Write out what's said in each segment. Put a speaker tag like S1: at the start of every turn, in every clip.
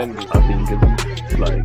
S1: defenders, I think, it's like.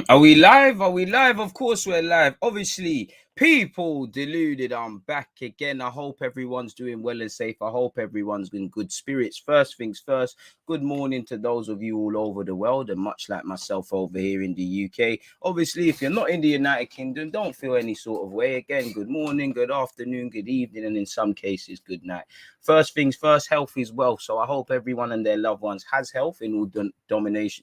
S2: Are we live? Are we live? Of course we're live. Obviously, people deluded. I'm back again. I hope everyone's doing well and safe. I hope everyone's in good spirits. First things first, good morning to those of you all over the world, and much like myself over here in the UK. Obviously, if you're not in the United Kingdom, don't feel any sort of way. Again, good morning, good afternoon, good evening, and in some cases, good night. First things first, health is wealth. So I hope everyone and their loved ones has health in all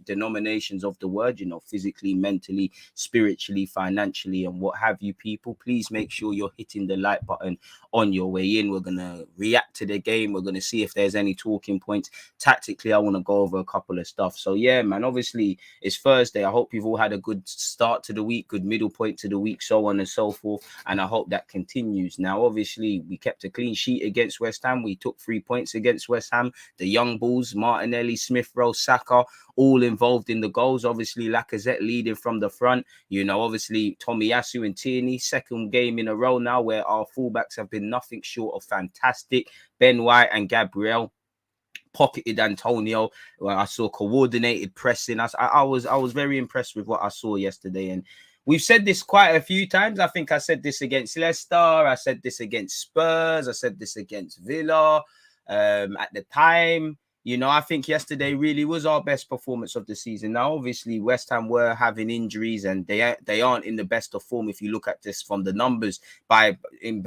S2: denominations of the word, physically, mentally, spiritually, financially, and what have you, people. Please make sure you're hitting the like button on your way in. We're going to react to the game. We're going to see if there's any talking points. Tactically, I want to go over a couple of stuff. So yeah, man, obviously it's Thursday. I hope you've all had a good start to the week, good middle point to the week, so on and so forth. And I hope that continues. Now, obviously, we kept a clean sheet against West Ham. We took 3 points against West Ham. The young bulls, Martinelli, Smith Rowe, Saka, all involved in the goals. Obviously, Lacazette leading from the front. Obviously, Tomiyasu and Tierney, second game in a row now where our fullbacks have been nothing short of fantastic. Ben White and Gabriel pocketed Antonio. I saw coordinated pressing. I was very impressed with what I saw yesterday. And we've said this quite a few times. I think I said this against Leicester. I said this against Spurs. I said this against Villa at the time. I think yesterday really was our best performance of the season. Now, obviously, West Ham were having injuries and they aren't in the best of form if you look at this from the numbers in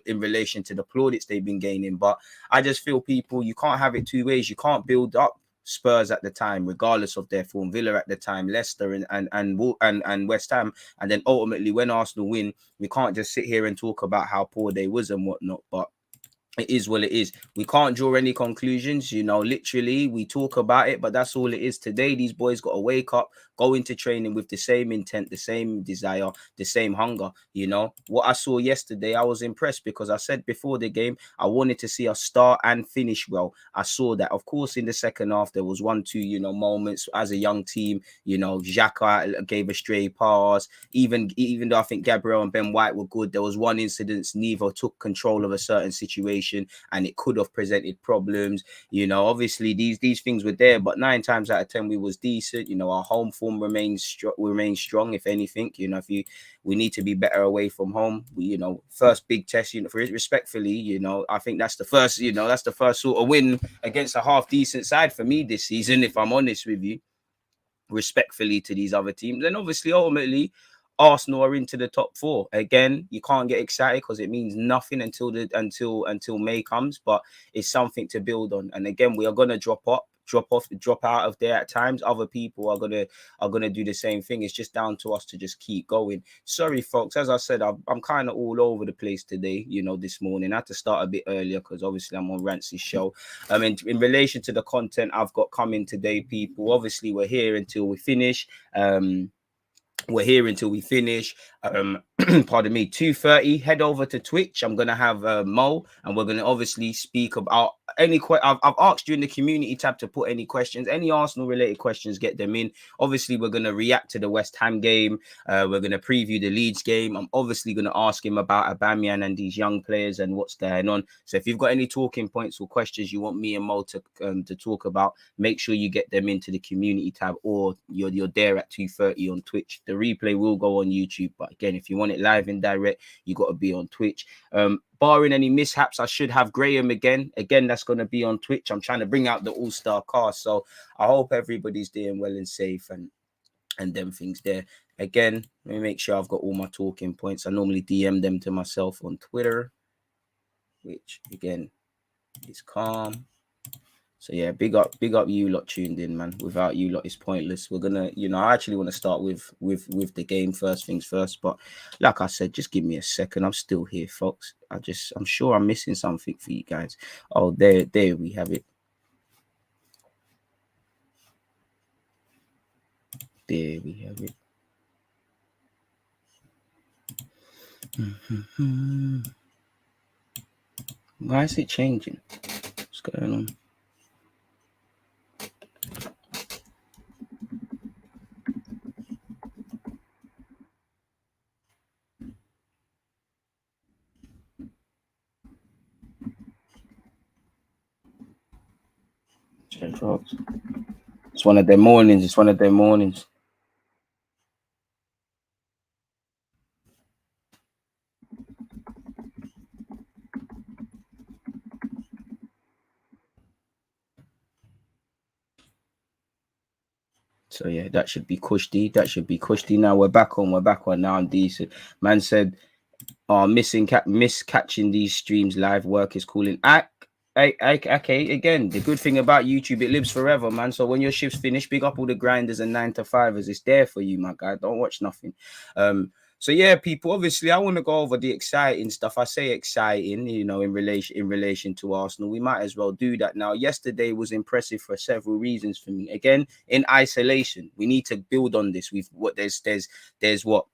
S2: relation to the plaudits they've been gaining. But I just feel, people, you can't have it two ways. You can't build up Spurs at the time, regardless of their form, Villa at the time, Leicester and West Ham, and then ultimately when Arsenal win, we can't just sit here and talk about how poor they was and whatnot. But it is what it is. We can't draw any conclusions, literally we talk about it, but that's all it is. Today, these boys got to wake up, go into training with the same intent, the same desire, the same hunger. What I saw yesterday, I was impressed because I said before the game, I wanted to see us start and finish well. I saw that. Of course, in the second half, there was 1-2, moments as a young team. Xhaka gave a stray pass. Even though I think Gabriel and Ben White were good, there was one incident, neither took control of a certain situation, and it could have presented problems. Obviously these things were there, but 9 times out of 10 we was decent. Our home form remains strong. If anything, we need to be better away from home. First big test, respectfully, I think that's the first, that's the first sort of win against a half decent side for me this season, if I'm honest with you, respectfully to these other teams. And obviously ultimately Arsenal are into the top 4. Again, you can't get excited because it means nothing until May comes, but it's something to build on. And again, we are going to drop out of there at times. Other people are gonna do the same thing. It's just down to us to just keep going. Sorry, folks. As I said, I'm kind of all over the place today. This morning I had to start a bit earlier because obviously I'm on Rancy's show. In relation to the content I've got coming today, people. Obviously, we're here until we finish. Pardon me, 2:30. Head over to Twitch. I'm gonna have Mo, and we're gonna obviously speak about any I've asked you in the community tab to put any questions, any Arsenal related questions, get them in. Obviously, we're gonna react to the West Ham game. We're gonna preview the Leeds game. I'm obviously gonna ask him about AUBAMEYANG and these young players and what's going on. So if you've got any talking points or questions you want me and Mo to talk about, make sure you get them into the community tab, or you're there at 2:30 on Twitch. The replay will go on YouTube, but again, if you want it live and direct, you got to be on Twitch. Barring any mishaps, I should have Graham again. That's going to be on Twitch. I'm trying to bring out the all-star cast, so I hope everybody's doing well and safe and them things there. Again, let me make sure I've got all my talking points. I normally DM them to myself on Twitter, which again is calm. So yeah, big up you lot tuned in, man. Without you lot, it's pointless. We're gonna, I actually want to start with the game first things first. But like I said, just give me a second. I'm still here, folks. I'm sure I'm missing something for you guys. Oh, there we have it. There we have it. Why is it changing? What's going on?
S1: Check drugs.
S2: It's one of their mornings. It's one of their mornings. So yeah, that should be Kushti. That should be Kushti. Now we're back on. We're back on. Now I'm decent. Man said, miss catching these streams live. Work is calling. Okay, again, the good thing about YouTube, it lives forever, man. So when your shift's finished, pick up all the grinders and 9 to 5ers. It's there for you, my guy. Don't watch nothing. So yeah, people, obviously I want to go over the exciting stuff. I say exciting, you know, in relation to Arsenal. We might as well do that now. Yesterday was impressive for several reasons for me. Again, in isolation, we need to build on this. There's what,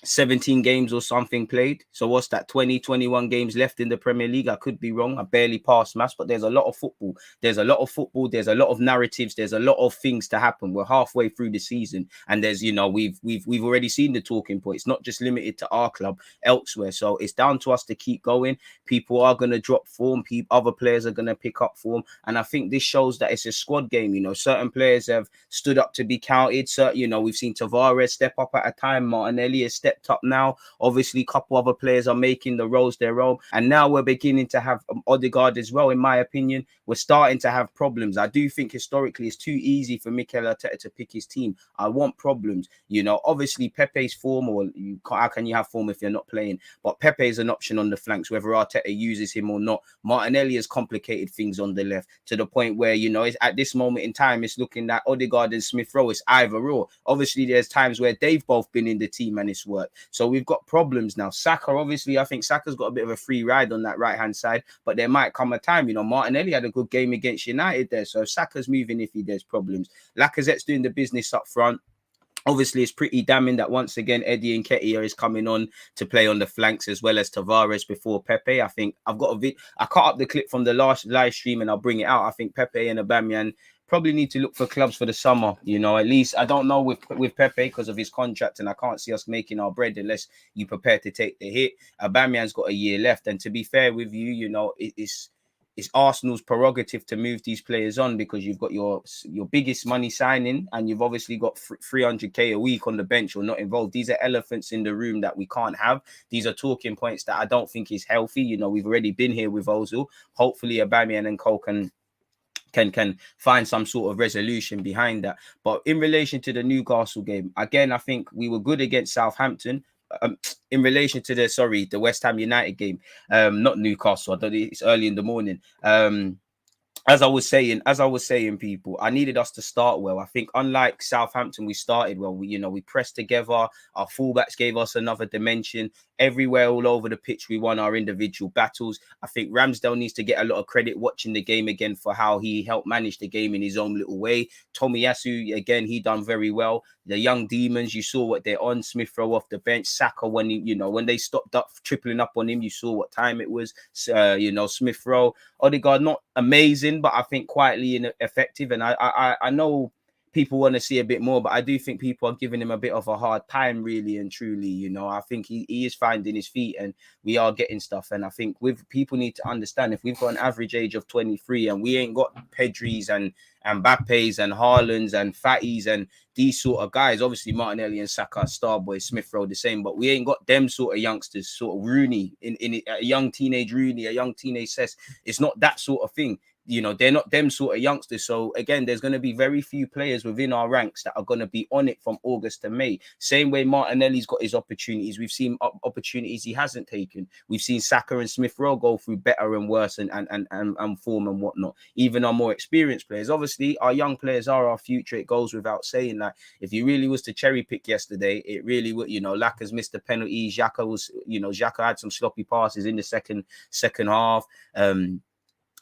S2: 17 games or something played. So what's that, 21 games left in the Premier League? I could be wrong. I barely passed maths, but there's a lot of football. There's a lot of narratives. There's a lot of things to happen. We're halfway through the season, and there's, you know, we've already seen the talking points, not just limited to our club, elsewhere. So it's down to us to keep going. People are going to drop form. Other players are going to pick up form, and I think this shows that it's a squad game. You know, certain players have stood up to be counted. So, you know, we've seen Tavares step up at a time. Martinelli has stepped up now. Obviously, a couple other players are making the roles their own, and now we're beginning to have Odegaard as well. In my opinion, we're starting to have problems. I do think historically it's too easy for Mikel Arteta to pick his team. I want problems. You know, obviously Pepe's form, or how can you have form if you're not playing? But Pepe is an option on the flanks, whether Arteta uses him or not. Martinelli has complicated things on the left to the point where, you know, it's, at this moment in time, it's looking like Odegaard and Smith Rowe. It's either or. Obviously, there's times where they've both been in the team and it's worked. So we've got problems now. Saka, obviously, I think Saka's got a bit of a free ride on that right-hand side, but there might come a time, you know, Martinelli had a good game against United there. So if Saka's moving, if there's problems. Lacazette's doing the business up front. Obviously, it's pretty damning that once again Eddie Nketiah is coming on to play on the flanks as well as Tavares before Pepe. I think I cut up the clip from the last live stream and I'll bring it out. I think Pepe and Aubameyang probably need to look for clubs for the summer. You know, at least I don't know with Pepe because of his contract, and I can't see us making our bread unless you prepare to take the hit. Aubameyang's got a year left, and to be fair with you, you know, it's Arsenal's prerogative to move these players on because you've got your biggest money signing and you've obviously got 300k a week on the bench or not involved. These are elephants in the room that we can't have. These are talking points that I don't think is healthy. You know, we've already been here with Ozil. Hopefully Aubameyang and Cole can find some sort of resolution behind that. But in relation to the Newcastle game, again, I think we were good against Southampton. In relation to the West Ham United game, not Newcastle. I don't. It's early in the morning. As I was saying, people, I needed us to start well. I think unlike Southampton, we started well. We pressed together. Our fullbacks gave us another dimension. Everywhere, all over the pitch, we won our individual battles. I think Ramsdale needs to get a lot of credit watching the game again for how he helped manage the game in his own little way. Tomiyasu, again, he done very well. The young demons, you saw what they're on. Smith Rowe off the bench. Saka, when they stopped up, tripling up on him, you saw what time it was. Smith Rowe. Odegaard, not amazing, but I think quietly effective. And I know people want to see a bit more, but I do think people are giving him a bit of a hard time, really and truly. You know, I think he is finding his feet and we are getting stuff. And I think people need to understand, if we've got an average age of 23 and we ain't got Pedris and Mbappe's and Haalands and Fatties and these sort of guys, obviously Martinelli and Saka, Starboy, Smith Rowe the same, but we ain't got them sort of youngsters, sort of Rooney, in a young teenage Rooney, a young teenage Cess. It's not that sort of thing. You know, they're not them sort of youngsters. So again, there's going to be very few players within our ranks that are going to be on it from August to May. Same way Martinelli's got his opportunities. We've seen opportunities he hasn't taken. We've seen Saka and Smith Rowe go through better and worse and form and whatnot. Even our more experienced players. Obviously, our young players are our future. It goes without saying that. If you really was to cherry pick yesterday, it really would. You know, Laka's missed the penalty. Xhaka had some sloppy passes in the second half.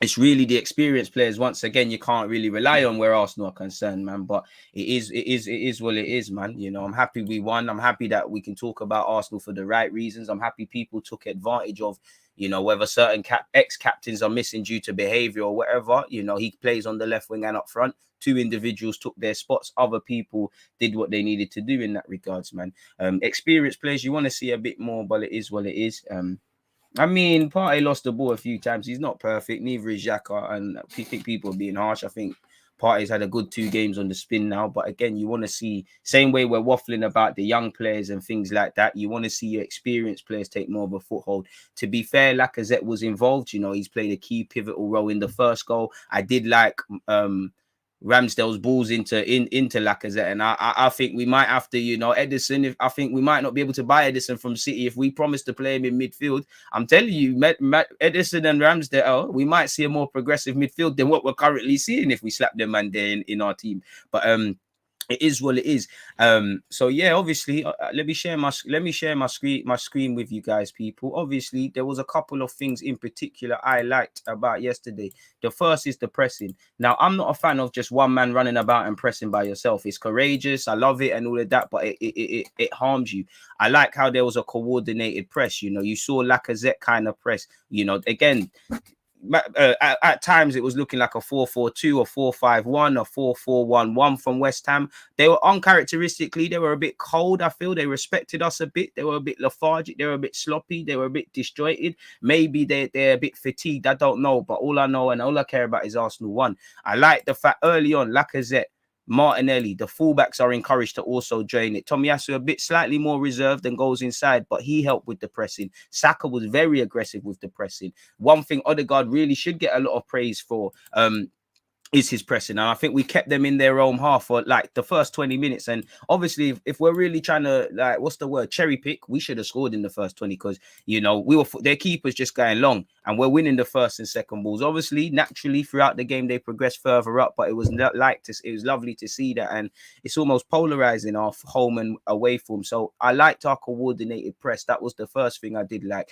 S2: It's really the experienced players. Once again, you can't really rely on where Arsenal are concerned, man. But it is what it is, man. You know, I'm happy we won. I'm happy that we can talk about Arsenal for the right reasons. I'm happy people took advantage of, you know, whether certain ex-captains are missing due to behavior or whatever. You know, he plays on the left wing and up front. Two individuals took their spots. Other people did what they needed to do in that regards, man. Experienced players, you want to see a bit more, but it is what it is. I mean, Partey lost the ball a few times. He's not perfect. Neither is Xhaka. And I think people are being harsh. I think Partey's had a good 2 games on the spin now, but again, you want to see, same way we're waffling about the young players and things like that, you want to see your experienced players take more of a foothold. To be fair, Lacazette was involved. You know, he's played a key pivotal role in the first goal. I did like Ramsdale's balls into Lacazette, and I think we might have to, you know, Edison. I think we might not be able to buy Edison from City if we promise to play him in midfield. I'm telling you, Edison and Ramsdale, we might see a more progressive midfield than what we're currently seeing if we slap them man there in our team. But it is what it is. So yeah, obviously, let me share my screen with you guys, people. Obviously, there was a couple of things in particular I liked about yesterday. The first is the pressing. Now, I'm not a fan of just one man running about and pressing by yourself. It's courageous, I love it and all of that, but it harms you. I like how there was a coordinated press. You know, you saw Lacazette kind of press. You know, again, at times it was looking like a 4-4-2, a 4-5-1, a 4-4-1-1 from West Ham. They were uncharacteristically, they were a bit cold. I feel they respected us a bit. They were a bit lethargic. They were a bit sloppy. They were a bit disjointed. Maybe they're a bit fatigued. I don't know. But all I know and all I care about is Arsenal won. I like the fact early on, Lacazette, Martinelli, the fullbacks are encouraged to also join it. Tomiyasu a bit slightly more reserved and goes inside, but he helped with the pressing. Saka was very aggressive with the pressing. One thing Odegaard really should get a lot of praise for is his pressing, and I think we kept them in their own half for like the first 20 minutes. And obviously, if we're really trying to, like, what's the word, cherry pick, we should have scored in the first 20, because, you know, we were their keepers just going long, and we're winning the first and second balls. Obviously, naturally throughout the game they progressed further up, but it was lovely to see that, and it's almost polarizing our home and away form. So I liked our coordinated press. That was the first thing I did like.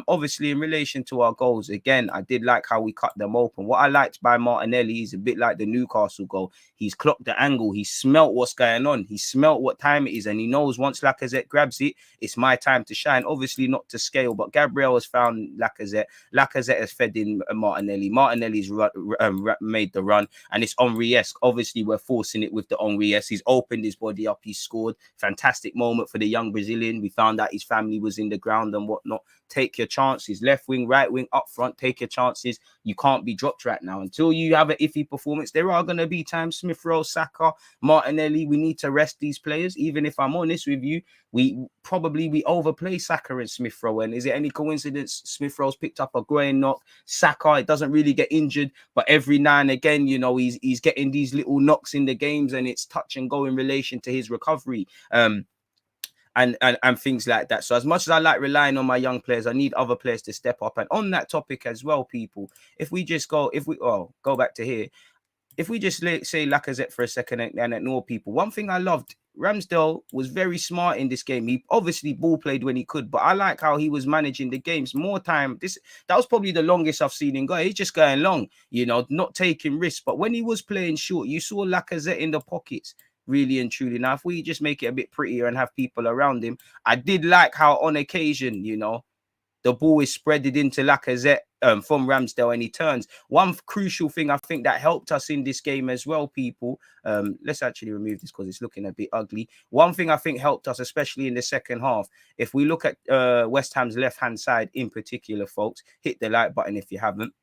S2: Obviously, in relation to our goals, again, I did like how we cut them open. What I liked by Martinelli is a bit like the Newcastle goal. He's clocked the angle. He smelt what's going on. He smelt what time it is, and he knows once Lacazette grabs it, it's my time to shine. Obviously, not to scale, but Gabriel has found Lacazette. Lacazette has fed in Martinelli. Martinelli's made the run, and it's Henry-esque. Obviously, we're forcing it with the Henry-esque. He's opened his body up. He's scored. Fantastic moment for the young Brazilian. We found out his family was in the ground and whatnot. Take your chances. Left wing, right wing, up front. Take your chances. You can't be dropped right now. Until you have an iffy performance, there are going to be times, Smith Rowe, Saka, Martinelli, we need to rest these players. Even if I'm honest with you, we overplay Saka and Smith Rowe. And is it any coincidence Smith Rowe's picked up a groin knock? Saka, it doesn't really get injured, but every now and again, you know, he's getting these little knocks in the games, and it's touch and go in relation to his recovery. And things like that. So as much as I like relying on my young players, I need other players to step up. And on that topic as well, people, if we go back to here, if we just say Lacazette for a second and ignore people, one thing I loved, Ramsdale was very smart in this game. He obviously ball played when he could, but I like how he was managing the games. More time, that was probably the longest I've seen him go. He's just going long, you know, not taking risks. But when he was playing short, you saw Lacazette in the pockets, really and truly. Now, if we just make it a bit prettier and have people around him, I did like how on occasion, you know, the ball is spreaded into Lacazette from Ramsdale, and he turns. One crucial thing I think that helped us in this game as well, people. Let's actually remove this because it's looking a bit ugly. One thing I think helped us, especially in the second half, if we look at West Ham's left-hand side in particular, folks, hit the like button if you haven't.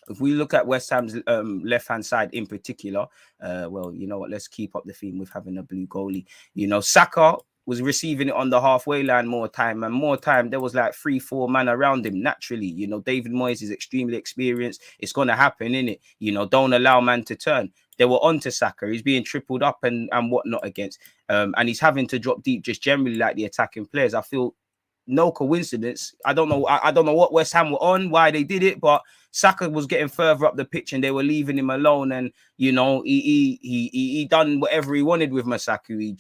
S2: If we look at West Ham's left-hand side in particular, well, you know what? Let's keep up the theme with having a blue goalie. You know, Saka was receiving it on the halfway line more time. There was like 3-4 men around him naturally. You know, David Moyes is extremely experienced. It's going to happen, innit? You know, don't allow man to turn. They were onto Saka. He's being tripled up and whatnot against. And he's having to drop deep just generally like the attacking players. I feel no coincidence. I don't know what West Ham were on, why they did it, but Saka was getting further up the pitch and they were leaving him alone. And you know, he done whatever he wanted with Masaku. He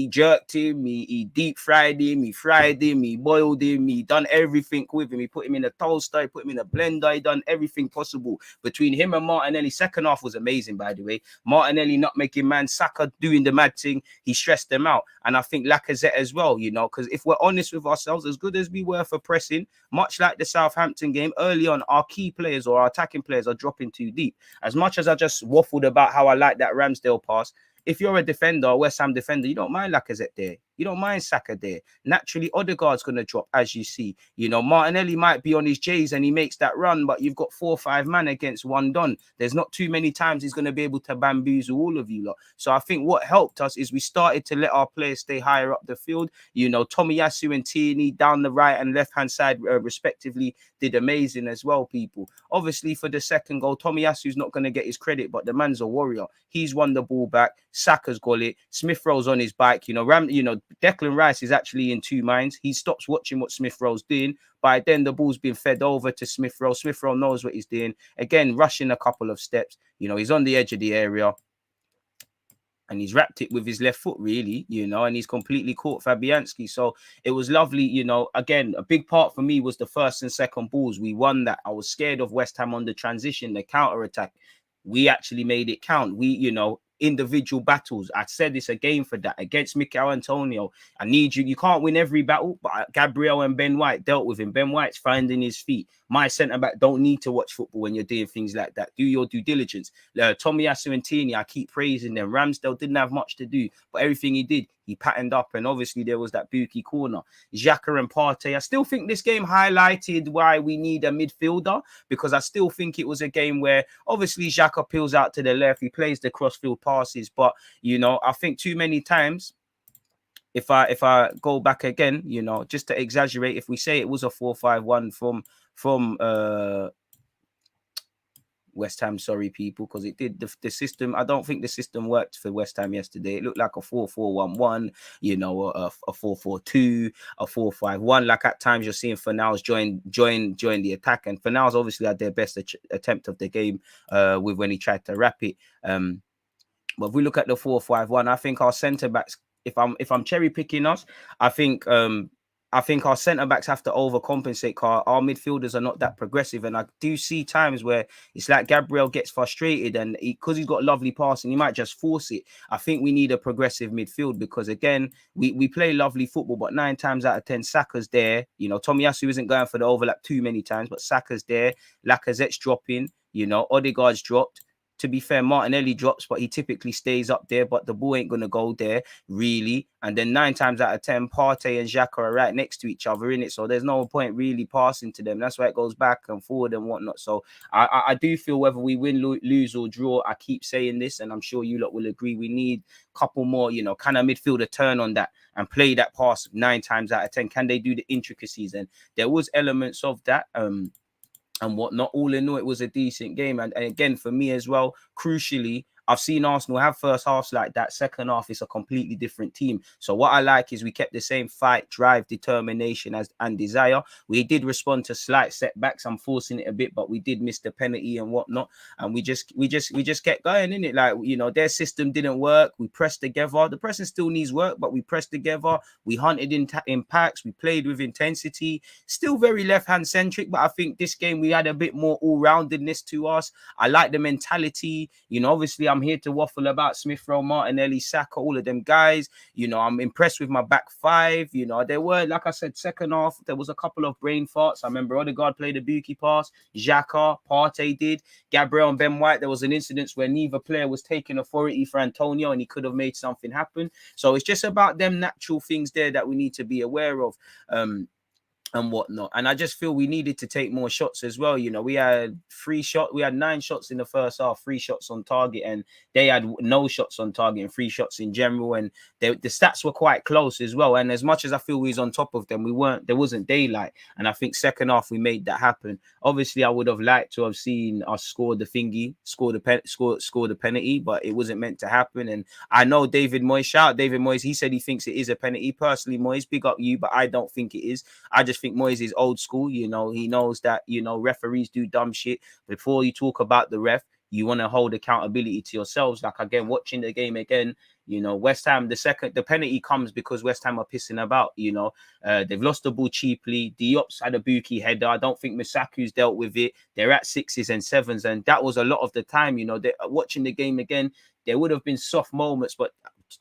S2: jerked him, he deep fried him, he fried him, he boiled him, he done everything with him. He put him in a toaster, he put him in a blender, he done everything possible. Between him and Martinelli, second half was amazing, by the way. Martinelli not making man, Saka doing the mad thing, he stressed them out. And I think Lacazette as well, you know, because if we're honest with ourselves, as good as we were for pressing, much like the Southampton game, early on, our key players or our attacking players are dropping too deep. As much as I just waffled about how I like that Ramsdale pass, if you're a defender, a West Ham defender, you don't mind Lacazette there. You don't mind Saka there. Naturally, Odegaard's going to drop, as you see. You know, Martinelli might be on his J's and he makes that run, but you've got 4 or 5 man against one Don. There's not too many times he's going to be able to bamboozle all of you lot. So I think what helped us is we started to let our players stay higher up the field. You know, Tomiyasu and Tierney down the right and left-hand side, respectively, did amazing as well, people. Obviously, for the second goal, Tomiyasu's not going to get his credit, but the man's a warrior. He's won the ball back. Saka's got it. Smith Rowe's on his bike. You know, Declan Rice is actually in 2 minds. He stops watching what Smith Rowe's doing. By then, the ball's been fed over to Smith Rowe. Smith Rowe knows what he's doing. Again, rushing a couple of steps. You know, he's on the edge of the area. And he's wrapped it with his left foot, really, you know, and he's completely caught Fabianski. So it was lovely, you know. Again, a big part for me was the first and second balls. We won that. I was scared of West Ham on the transition, the counter-attack. We actually made it count. We, you know, individual battles. I said it's a game for that. Against Mikel Antonio, I need you. You can't win every battle, but Gabriel and Ben White dealt with him. Ben White's finding his feet. My centre-back don't need to watch football when you're doing things like that. Do your due diligence. Tomiyasu and Tierney, I keep praising them. Ramsdale didn't have much to do, but everything he did, he patterned up. And obviously there was that Buki corner. Xhaka and Partey. I still think this game highlighted why we need a midfielder, because I still think it was a game where obviously Xhaka peels out to the left. He plays the crossfield passes, but, you know, I think too many times, if I go back again, you know, just to exaggerate, if we say it was a 4-5-1 from West Ham, sorry people, because it did the system. I don't think the system worked for West Ham yesterday. It looked like a 4-4-1-1, you know, a 4-4-2, a 4-5-1. Like at times you're seeing Fornals join the attack, and Fornals obviously had their best attempt of the game with when he tried to wrap it. But if we look at the 4-5-1, I think our centre backs, if I'm cherry picking us, I think our centre backs have to overcompensate. Our midfielders are not that progressive, and I do see times where it's like Gabriel gets frustrated, and because he's got lovely passing, he might just force it. I think we need a progressive midfield, because again, we play lovely football, but 9 times out of 10, Saka's there. You know, Tomiyasu isn't going for the overlap too many times, but Saka's there. Lacazette's dropping. You know, Odegaard's dropped. To be fair, Martinelli drops, but he typically stays up there, but the ball ain't going to go there, really. And then 9 times out of 10, Partey and Xhaka are right next to each other, in it. So there's no point really passing to them. That's why it goes back and forward and whatnot. So I do feel whether we win, lose or draw, I keep saying this, and I'm sure you lot will agree, we need a couple more, you know, kind of midfielder turn on that and play that pass 9 times out of 10. Can they do the intricacies? And there was elements of that. And whatnot. All in all, it was a decent game. And again, for me as well, crucially, I've seen Arsenal have first halves like that. Second half is a completely different team. So what I like is we kept the same fight, drive, determination and desire. We did respond to slight setbacks. I'm forcing it a bit, but we did miss the penalty and whatnot. And we just kept going, in it. Like, you know, their system didn't work. We pressed together. The pressing still needs work, but we pressed together. We hunted in packs. We played with intensity. Still very left-hand centric, but I think this game we had a bit more all-roundedness to us. I like the mentality. You know, obviously I'm here to waffle about Smith Rowe, Martinelli, Saka, all of them guys. You know, I'm impressed with my back 5. You know, there were, like I said, second half, there was a couple of brain farts. I remember Odegaard played a Buki pass. Xhaka, Partey did. Gabriel and Ben White, there was an incident where neither player was taking authority for Antonio and he could have made something happen. So it's just about them natural things there that we need to be aware of. And whatnot. And I just feel we needed to take more shots as well. You know, we had 9 shots in the first half, 3 shots on target, and they had no shots on target and 3 shots in general. And the stats were quite close as well. And as much as I feel we was on top of them, there wasn't daylight. And I think second half we made that happen. Obviously, I would have liked to have seen us score the penalty, but it wasn't meant to happen. And I know David Moyes, shout out David Moyes, he said he thinks it is a penalty. Personally, Moyes, big up you, but I don't think it is. I just think Moyes is old school. You know, he knows that, you know, referees do dumb shit. Before you talk about the ref, you want to hold accountability to yourselves. Like, again, watching the game again, you know, West Ham, the penalty comes because West Ham are pissing about, you know. They've lost the ball cheaply. Diop's had a Buki header. I don't think Misaku's dealt with it. They're at 6s and 7s, and that was a lot of the time, you know. Watching the game again, there would have been soft moments, but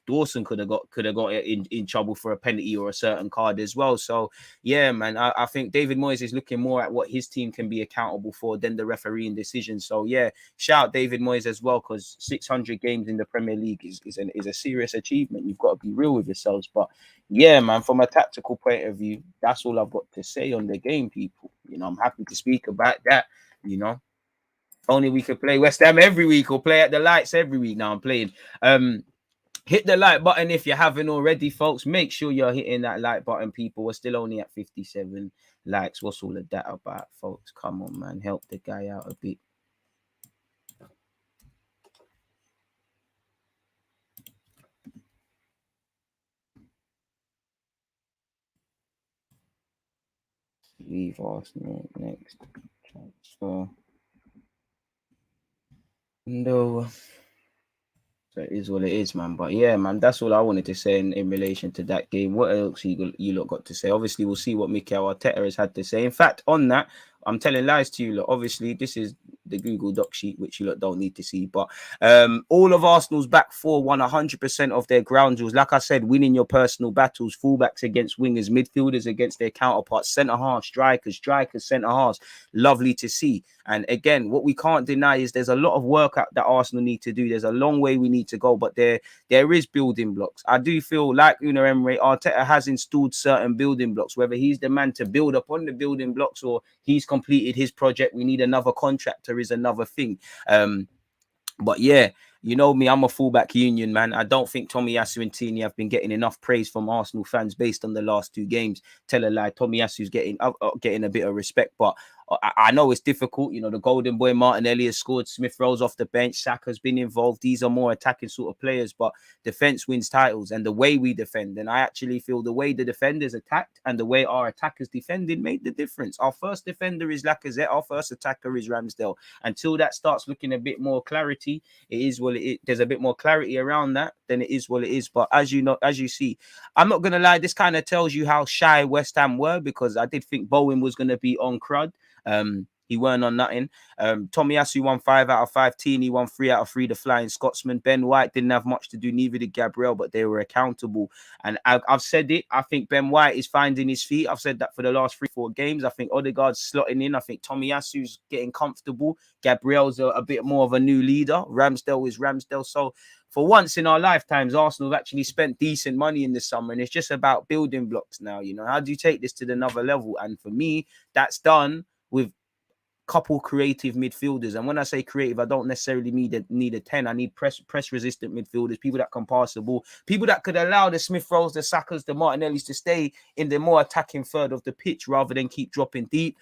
S2: Dawson could have got in trouble for a penalty or a certain card as well. So yeah, man, I think David Moyes is looking more at what his team can be accountable for than the refereeing decision. So yeah, shout out David Moyes as well, because 600 games in the Premier League is a serious achievement. You've got to be real with yourselves. But yeah, man, from a tactical point of view, that's all I've got to say on the game, people. You know, I'm happy to speak about that. You know, if only we could play West Ham every week or play at the lights every week. Now I'm playing. Hit the like button if you haven't already, folks. Make sure you're hitting that like button, people. We're still only at 57 likes. What's all of that about, folks? Come on, man. Help the guy out a bit. Leave Arsenal next transfer. No. So it is what it is, man. But yeah, man, that's all I wanted to say in relation to that game. What else you lot got to say? Obviously, we'll see what Mikel Arteta has had to say. In fact, on that, I'm telling lies to you lot. Obviously, this is the Google Doc sheet, which you lot don't need to see. But all of Arsenal's back four won 100% of their ground rules. Like I said, winning your personal battles, fullbacks against wingers, midfielders against their counterparts, centre half, strikers, centre halves. Lovely to see. And again, what we can't deny is there's a lot of work that Arsenal need to do. There's a long way we need to go, but there is building blocks. I do feel like Unai Emery, Arteta has installed certain building blocks. Whether he's the man to build upon the building blocks or he's completed his project, we need another contractor is another thing. But yeah, you know me, I'm a fullback union, man. I don't think Tomiyasu and Tierney have been getting enough praise from Arsenal fans based on the last two games. Tell a lie, Tomiyasu's getting a bit of respect, but I know it's difficult. You know, the golden boy Martinelli has scored. Smith Rowe's off the bench. Saka's been involved. These are more attacking sort of players, but defense wins titles. And the way we defend, and I actually feel the way the defenders attacked and the way our attackers defended made the difference. Our first defender is Lacazette. Our first attacker is Ramsdale. Until that starts looking a bit more clarity, it is what it is. There's a bit more clarity around that, then it is what it is. But as you know, as you see, I'm not gonna lie, this kind of tells you how shy West Ham were, because I did think Bowen was gonna be on crud. He weren't on nothing. Tomiyasu won 5 out of 5. Tierney won 3 out of 3. The Flying Scotsman. Ben White didn't have much to do. Neither did Gabriel, but they were accountable. And I've said it. I think Ben White is finding his feet. I've said that for the last 3-4 games. I think Odegaard's slotting in. I think Tomiyasu's getting comfortable. Gabriel's a bit more of a new leader. Ramsdale is Ramsdale. So for once in our lifetimes, Arsenal have actually spent decent money in the summer, and it's just about building blocks now. You know, how do you take this to another level? And for me, that's done with couple creative midfielders. And when I say creative, I don't necessarily need a 10. I need press resistant midfielders, people that can pass the ball, people that could allow the Smith Rowes, the Sakas, the Martinellis to stay in the more attacking third of the pitch rather than keep dropping deep.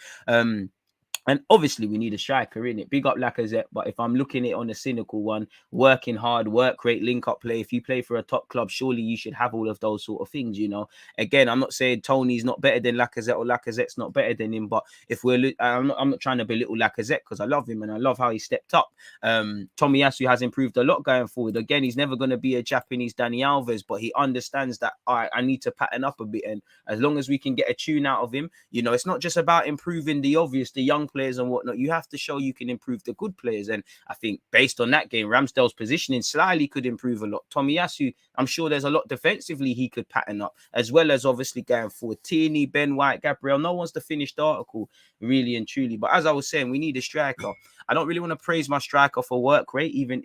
S2: And obviously, we need a striker in it. Big up Lacazette. But if I'm looking at it on a cynical one, working hard, work rate, link up play. If you play for a top club, surely you should have all of those sort of things, you know. Again, I'm not saying Tony's not better than Lacazette or Lacazette's not better than him. But if I'm not trying to belittle Lacazette, because I love him and I love how he stepped up. Tomiyasu has improved a lot going forward. Again, he's never going to be a Japanese Dani Alves, but he understands that I need to pattern up a bit. And as long as we can get a tune out of him, you know, it's not just about improving the obvious, the young players and whatnot. You have to show you can improve the good players. And I think based on that game, Ramsdale's positioning slightly could improve a lot. Tomiyasu, I'm sure there's a lot defensively he could pattern up, as well as obviously going forward. Tierney, Ben White, Gabriel, no one's the finished article, really and truly. But as I was saying, we need a striker. I don't really want to praise my striker for work rate, even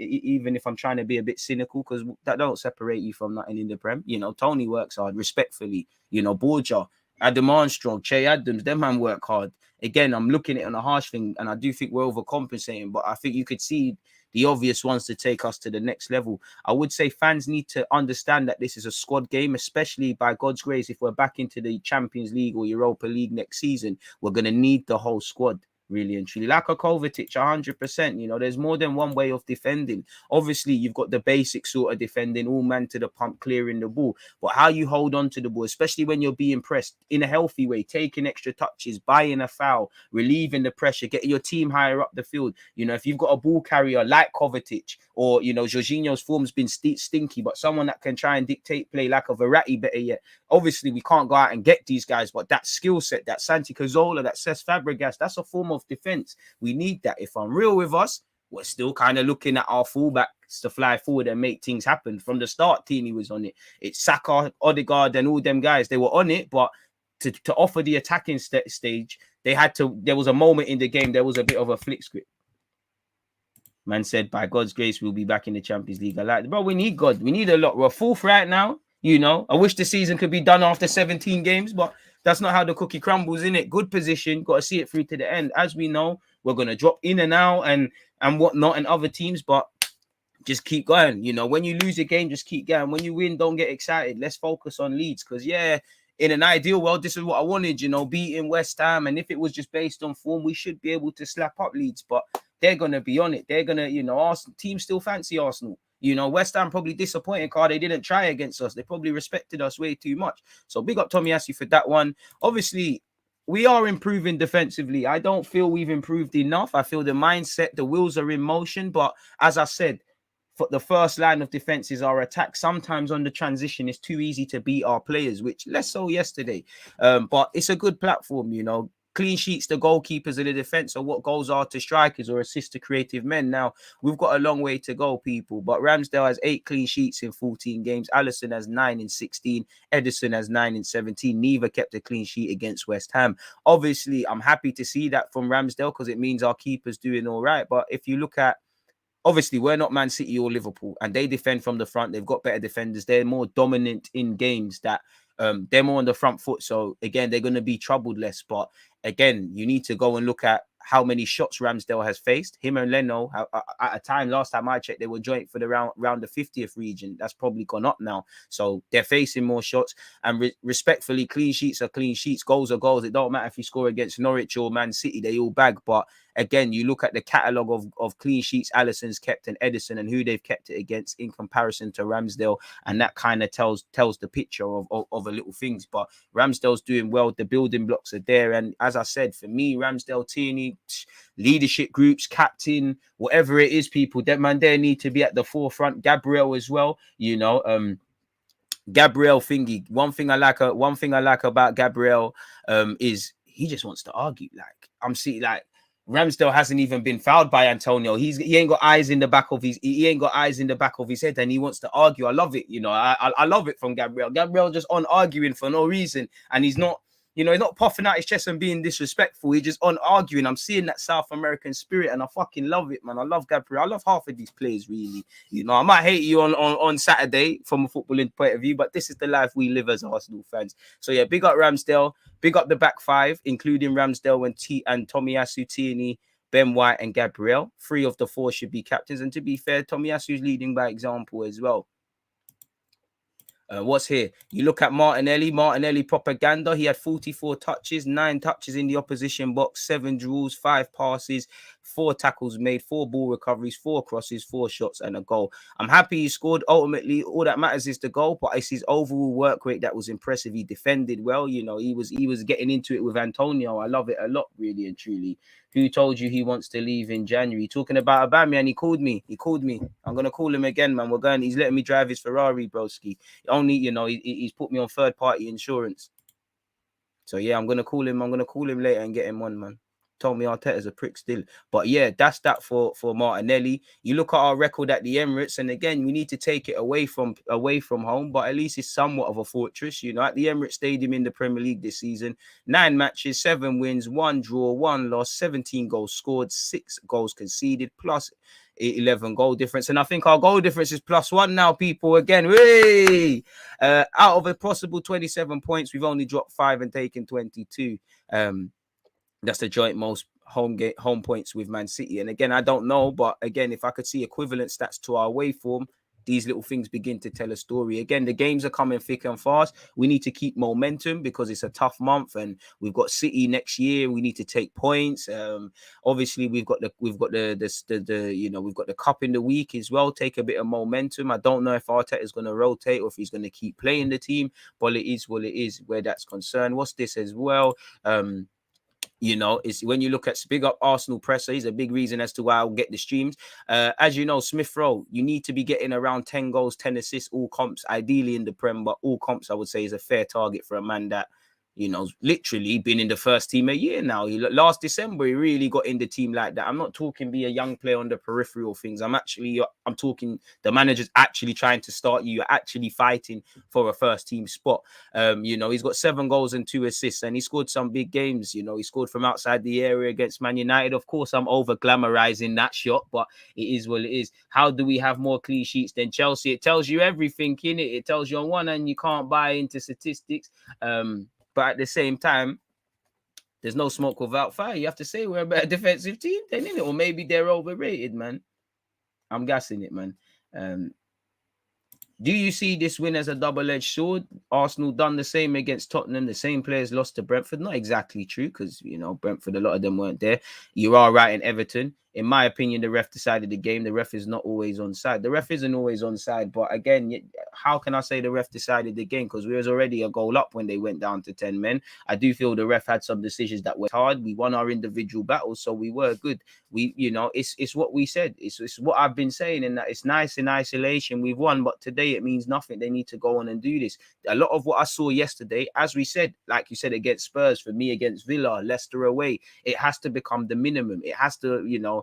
S2: if I'm trying to be a bit cynical, because that don't separate you from nothing in the Prem. You know, Tony works hard, respectfully. You know, Borja, Adam Armstrong, Che Adams, them man work hard. Again, I'm looking at it on a harsh thing, and I do think we're overcompensating, but I think you could see the obvious ones to take us to the next level. I would say fans need to understand that this is a squad game, especially by God's grace. If we're back into the Champions League or Europa League next season, we're going to need the whole squad. Really and truly, like a Kovacic, 100%. You know, there's more than one way of defending. Obviously, you've got the basic sort of defending, all man to the pump, clearing the ball. But how you hold on to the ball, especially when you're being pressed in a healthy way, taking extra touches, buying a foul, relieving the pressure, getting your team higher up the field. You know, if you've got a ball carrier like Kovacic, or, you know, Jorginho's form's been stinky, but someone that can try and dictate play like a Verratti, better yet. Obviously, we can't go out and get these guys, but that skill set, that Santi Cazorla, that Cesc Fabregas, that's a form of defense. We need that. If I'm real with us, we're still kind of looking at our fullback backs to fly forward and make things happen. From the start, Tierney was on it. It's Saka, Odegaard, and all them guys. They were on it, but to offer the attacking stage, they had to. There was a moment in the game. There was a bit of a flick script. Man said, by God's grace, we'll be back in the Champions League. I like, bro, we need God. We need a lot. We're fourth right now. You know, I wish the season could be done after 17 games, but that's not how the cookie crumbles, in it. Good position. Got to see it through to the end. As we know, we're going to drop in and out and whatnot and other teams, but just keep going. You know, when you lose a game, just keep going. When you win, don't get excited. Let's focus on Leeds because, yeah, in an ideal world, this is what I wanted, you know, beating West Ham. And if it was just based on form, we should be able to slap up Leeds, but they're going to be on it. They're going to, you know, Arsenal teams still fancy Arsenal. You know, West Ham probably disappointed, Carl. They didn't try against us. They probably respected us way too much. So big up Tomiyasu for that one. Obviously, we are improving defensively. I don't feel we've improved enough. I feel the mindset, the wheels are in motion. But as I said, for the first line of defense is our attack. Sometimes on the transition, it's too easy to beat our players, which less so yesterday. But it's a good platform, you know. Clean sheets to goalkeepers of the defense, or what goals are to strikers or assists to creative men. Now, we've got a long way to go, people. But Ramsdale has 8 clean sheets in 14 games. Alisson has 9 in 16. Edison has 9 in 17. Neither kept a clean sheet against West Ham. Obviously, I'm happy to see that from Ramsdale because it means our keeper's doing all right. But if you look at, obviously, we're not Man City or Liverpool, and they defend from the front. They've got better defenders. They're more dominant in games that they're more on the front foot. So, again, they're going to be troubled less. But, again, you need to go and look at how many shots Ramsdale has faced. Him and Leno, at a time, last time I checked, they were joint for the round the 50th region. That's probably gone up now. So, they're facing more shots. And respectfully, clean sheets are clean sheets. Goals are goals. It don't matter if you score against Norwich or Man City. They all bag. But, again, you look at the catalogue of clean sheets Alisson's kept and Edison and who they've kept it against in comparison to Ramsdale, and that kind of tells the picture of a little things. But Ramsdale's doing well. The building blocks are there, and as I said, for me, Ramsdale, Tierney, leadership groups, captain, whatever it is, people, that man there need to be at the forefront. Gabriel as well, you know. Gabriel thingy. One thing I like about Gabriel is he just wants to argue. Like, I'm seeing, like, Ramsdale hasn't even been fouled by Antonio. He ain't got eyes in the back of his head, and he wants to argue. I love it, you know. I love it from Gabriel. Gabriel just on arguing for no reason, and he's not, you know, he's not puffing out his chest and being disrespectful. He's just on arguing. I'm seeing that South American spirit, and I fucking love it, man. I love Gabriel. I love half of these players, really. You know, I might hate you on Saturday from a footballing point of view, but this is the life we live as Arsenal fans. So yeah, big up Ramsdale. Big up the back five, including Ramsdale and Tomiyasu, Tierney, Ben White, and Gabriel. 3 of the 4 should be captains. And to be fair, Tomiyasu's leading by example as well. What's here? You look at Martinelli propaganda. He had 44 touches, 9 touches in the opposition box, 7 draws, 5 passes, 4 tackles made, 4 ball recoveries, 4 crosses, 4 shots, and a goal. I'm happy he scored. Ultimately, all that matters is the goal, but it's his overall work rate that was impressive. He defended well. You know, he was getting into it with Antonio. I love it a lot, really and truly. Who told you he wants to leave in January? Talking about AUBAMEYANG, he called me. I'm going to call him again, man. He's letting me drive his Ferrari, broski. Only, you know, he's put me on third-party insurance. So, yeah, I'm going to call him. I'm going to call him later and get him on, man. Told me Arteta's a prick still. But, yeah, that's that for Martinelli. You look at our record at the Emirates, and, again, we need to take it away from home, but at least it's somewhat of a fortress. You know, at the Emirates Stadium in the Premier League this season, 9 matches, 7 wins, 1 draw, 1 loss, 17 goals scored, 6 goals conceded, plus 11 goal difference. And I think our goal difference is +1 now, people. Again, out of a possible 27 points, we've only dropped 5 and taken 22. That's the joint most home points with Man City. And again, I don't know, but again, if I could see equivalent stats to our away form, these little things begin to tell a story. Again, the games are coming thick and fast. We need to keep momentum because it's a tough month, and we've got City next year. We need to take points. Obviously, we've got the cup in the week as well. Take a bit of momentum. I don't know if Arteta is going to rotate or if he's going to keep playing the team, but it is what it is where that's concerned. What's this as well? You know, it's when you look at big up Arsenal presser, he's a big reason as to why I'll get the streams. As you know, Smith Rowe, you need to be getting around 10 goals, 10 assists, all comps, ideally in the Prem, but all comps, I would say, is a fair target for a man that, you know, literally been in the first team a year now. Last December, he really got in the team like that. I'm not talking be a young player on the peripheral things. I'm talking the manager's actually trying to start you. You're actually fighting for a first team spot. You know, he's got 7 goals and 2 assists, and he scored some big games. You know, he scored from outside the area against Man United. Of course, I'm over glamorizing that shot, but it is what it is. How do we have more clean sheets than Chelsea? It tells you everything, innit? It tells you on one hand you can't buy into statistics. But at the same time, there's no smoke without fire. You have to say we're a better defensive team then, innit? Or maybe they're overrated, man. I'm gassing it, man. Do you see this win as a double-edged sword? Arsenal done the same against Tottenham. The same players lost to Brentford. Not exactly true because, you know, Brentford, a lot of them weren't there. You are right in Everton. In my opinion, the ref decided the game. The ref is not always on side. The ref isn't always on side. But again, how can I say the ref decided the game? Because we was already a goal up when they went down to 10 men. I do feel the ref had some decisions that were hard. We won our individual battles, so we were good. We, you know, it's what we said. It's what I've been saying, and that it's nice in isolation. We've won, but today it means nothing. They need to go on and do this. A lot of what I saw yesterday, as we said, like you said, against Spurs, for me against Villa, Leicester away, it has to become the minimum. It has to, you know,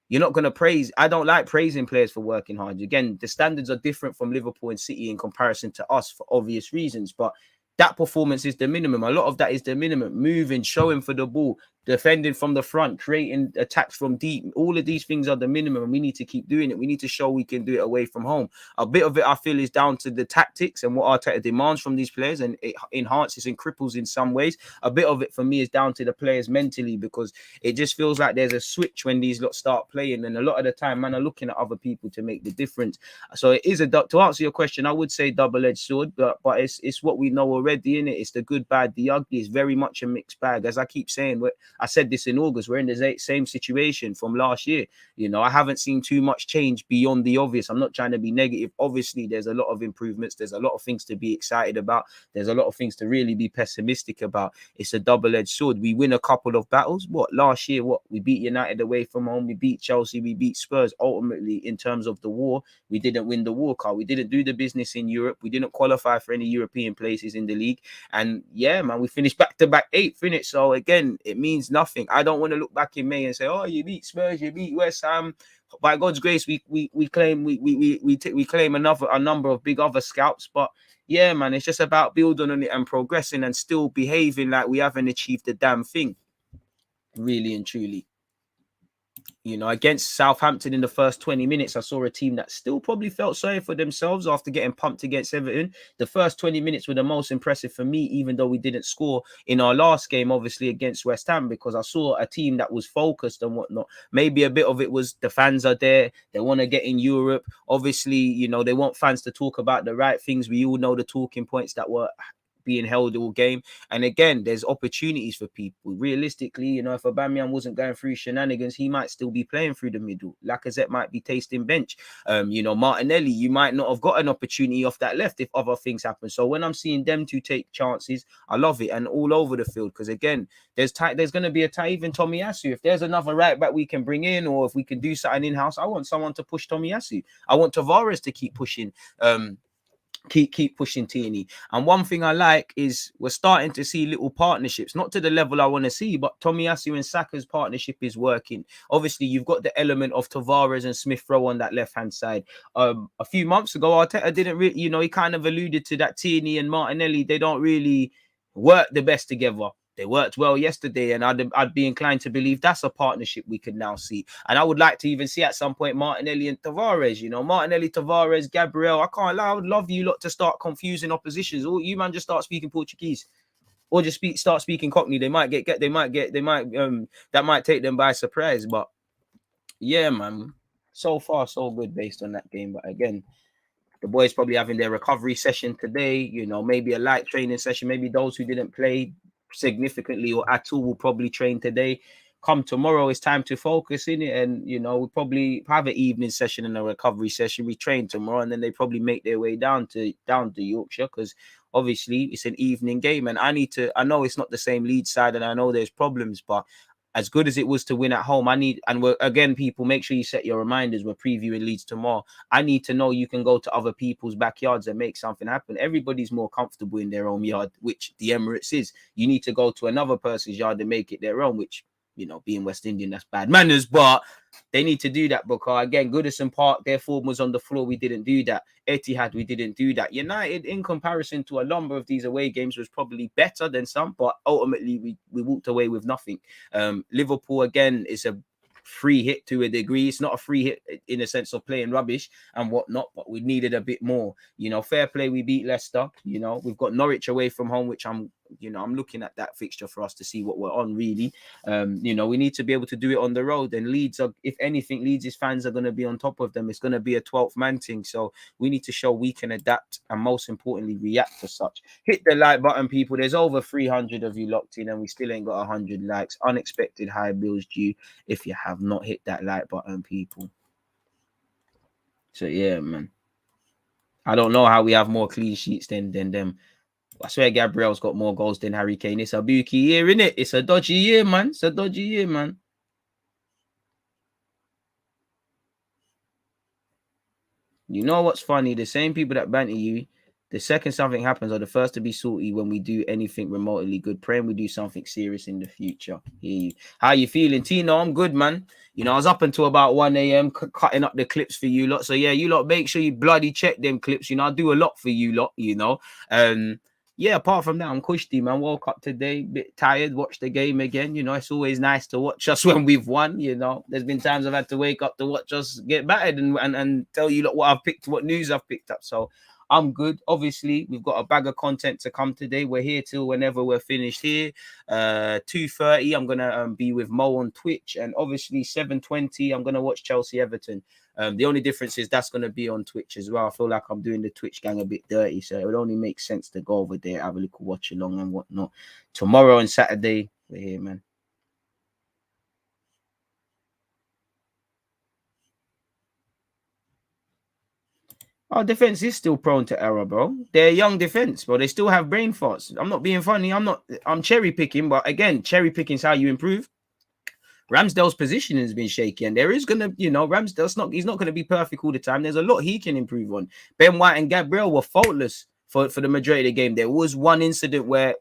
S2: you're not going to praise. I don't like praising players for working hard. Again, the standards are different from Liverpool and City in comparison to us for obvious reasons, but that performance is the minimum. A lot of that is the minimum. Moving, showing for the ball, defending from the front, creating attacks from deep. All of these things are the minimum, and we need to keep doing it. We need to show we can do it away from home. A bit of it, I feel, is down to the tactics and what Arteta demands from these players, and it enhances and cripples in some ways. A bit of it, for me, is down to the players mentally, because it just feels like there's a switch when these lot start playing, and a lot of the time, man, are looking at other people to make the difference. So it is to answer your question, I would say double-edged sword, but it's what we know already, in it. It's the good, bad, the ugly. It's very much a mixed bag. As I keep saying, I said this in August, we're in the same situation from last year. You know, I haven't seen too much change beyond the obvious. I'm not trying to be negative. Obviously, there's a lot of improvements. There's a lot of things to be excited about. There's a lot of things to really be pessimistic about. It's a double-edged sword. We win a couple of battles. Last year, we beat United away from home. We beat Chelsea. We beat Spurs. Ultimately, in terms of the war, we didn't win the war card. We didn't do the business in Europe. We didn't qualify for any European places in the league. And yeah, man, we finished back-to-back 8th, innit? So again, it means nothing. I don't want to look back in May and say, oh, you beat Spurs, you beat West Ham. By God's grace, we claim we claim a number of big other scalps. But yeah, man, it's just about building on it and progressing and still behaving like we haven't achieved the damn thing. Really and truly. You know, against Southampton in the first 20 minutes, I saw a team that still probably felt sorry for themselves after getting pumped against Everton. The first 20 minutes were the most impressive for me, even though we didn't score in our last game, obviously, against West Ham, because I saw a team that was focused and whatnot. Maybe a bit of it was the fans are there. They want to get in Europe. Obviously, you know, they want fans to talk about the right things. We all know the talking points that were being held all game. And again, there's opportunities for people. Realistically, you know, if Aubameyang wasn't going through shenanigans, he might still be playing through the middle. Lacazette might be tasting bench. You know, Martinelli, you might not have got an opportunity off that left if other things happen. So when I'm seeing them two take chances, I love it. And all over the field, because again, there's going to be a tie. Even Tomiyasu, if there's another right back we can bring in, or if we can do something in-house, I want someone to push Tomiyasu. I want Tavares to keep pushing keep pushing Tierney. And one thing I like is we're starting to see little partnerships, not to the level I want to see, but Tomiyasu and Saka's partnership is working. Obviously, you've got the element of Tavares and Smith-Rowe on that left-hand side. A few months ago, Arteta didn't really, you know, he kind of alluded to that Tierney and Martinelli, they don't really work the best together. They worked well yesterday, and I'd be inclined to believe that's a partnership we could now see. And I would like to even see at some point Martinelli and Tavares, you know, Martinelli, Tavares, Gabriel. I can't lie, I would love you lot to start confusing oppositions. Or you man just start speaking Portuguese, or just start speaking Cockney. That might take them by surprise. But yeah, man, so far so good based on that game. But again, the boys probably having their recovery session today, you know, maybe a light training session. Maybe those who didn't play significantly or at all will probably train today. Come tomorrow, it's time to focus in it. And, you know, we'll probably have an evening session and a recovery session. We train tomorrow, and then they probably make their way down to Yorkshire, because obviously it's an evening game. And I know it's not the same Leeds side, and I know there's problems, but as good as it was to win at home, again, people, make sure you set your reminders. We're previewing Leeds tomorrow. I need to know you can go to other people's backyards and make something happen. Everybody's more comfortable in their own yard, which the Emirates is. You need to go to another person's yard and make it their own, which, being West Indian, that's bad manners, but they need to do that, because again, Goodison Park, their form was on the floor. We didn't do that. Etihad, we didn't do that. United, in comparison to a number of these away games, was probably better than some, but ultimately we walked away with nothing. Liverpool, again, is a free hit to a degree. It's not a free hit in a sense of playing rubbish and whatnot, but we needed a bit more. Fair play, we beat Leicester. We've got Norwich away from home, which I'm looking at that fixture for us to see what we're on, really. We need to be able to do it on the road. And Leeds are, if anything, Leeds' fans are going to be on top of them. It's going to be a 12th man thing. So we need to show we can adapt and, most importantly, react to such. Hit the like button, people. There's over 300 of you locked in and we still ain't got 100 likes. Unexpected high bills due if you have not hit that like button, people. So, yeah, man. I don't know how we have more clean sheets than them. I swear Gabriel's got more goals than Harry Kane. It's a bookie year, innit? It's a dodgy year, man. It's a dodgy year, man. You know what's funny? The same people that banter you, the second something happens, are the first to be salty when we do anything remotely good. Praying we do something serious in the future. How you feeling, Tino? I'm good, man. I was up until about 1 a.m. cutting up the clips for you lot. So, yeah, you lot, make sure you bloody check them clips. I do a lot for you lot, Yeah, apart from that, I'm cushy, man. Woke up today, bit tired, watched the game again. It's always nice to watch us when we've won. There's been times I've had to wake up to watch us get battered and tell you what I've picked, what news I've picked up. So I'm good. Obviously, we've got a bag of content to come today. We're here till whenever we're finished here. 2:30, I'm gonna be with Mo on Twitch, and obviously 7:20, I'm gonna watch Chelsea Everton. The only difference is that's going to be on Twitch as well. I feel like I'm doing the Twitch gang a bit dirty, so it would only make sense to go over there, have a little watch along and whatnot. Tomorrow and Saturday, we're here, man. Our defense is still prone to error, bro. They're a young defense, bro. They still have brain farts. I'm not being funny. I'm cherry picking, but again, cherry picking is how you improve. Ramsdale's position has been shaky, and there is gonna, Ramsdale's he's not gonna be perfect all the time. There's a lot he can improve on. Ben White and Gabriel were faultless for the majority of the game. There was one incident where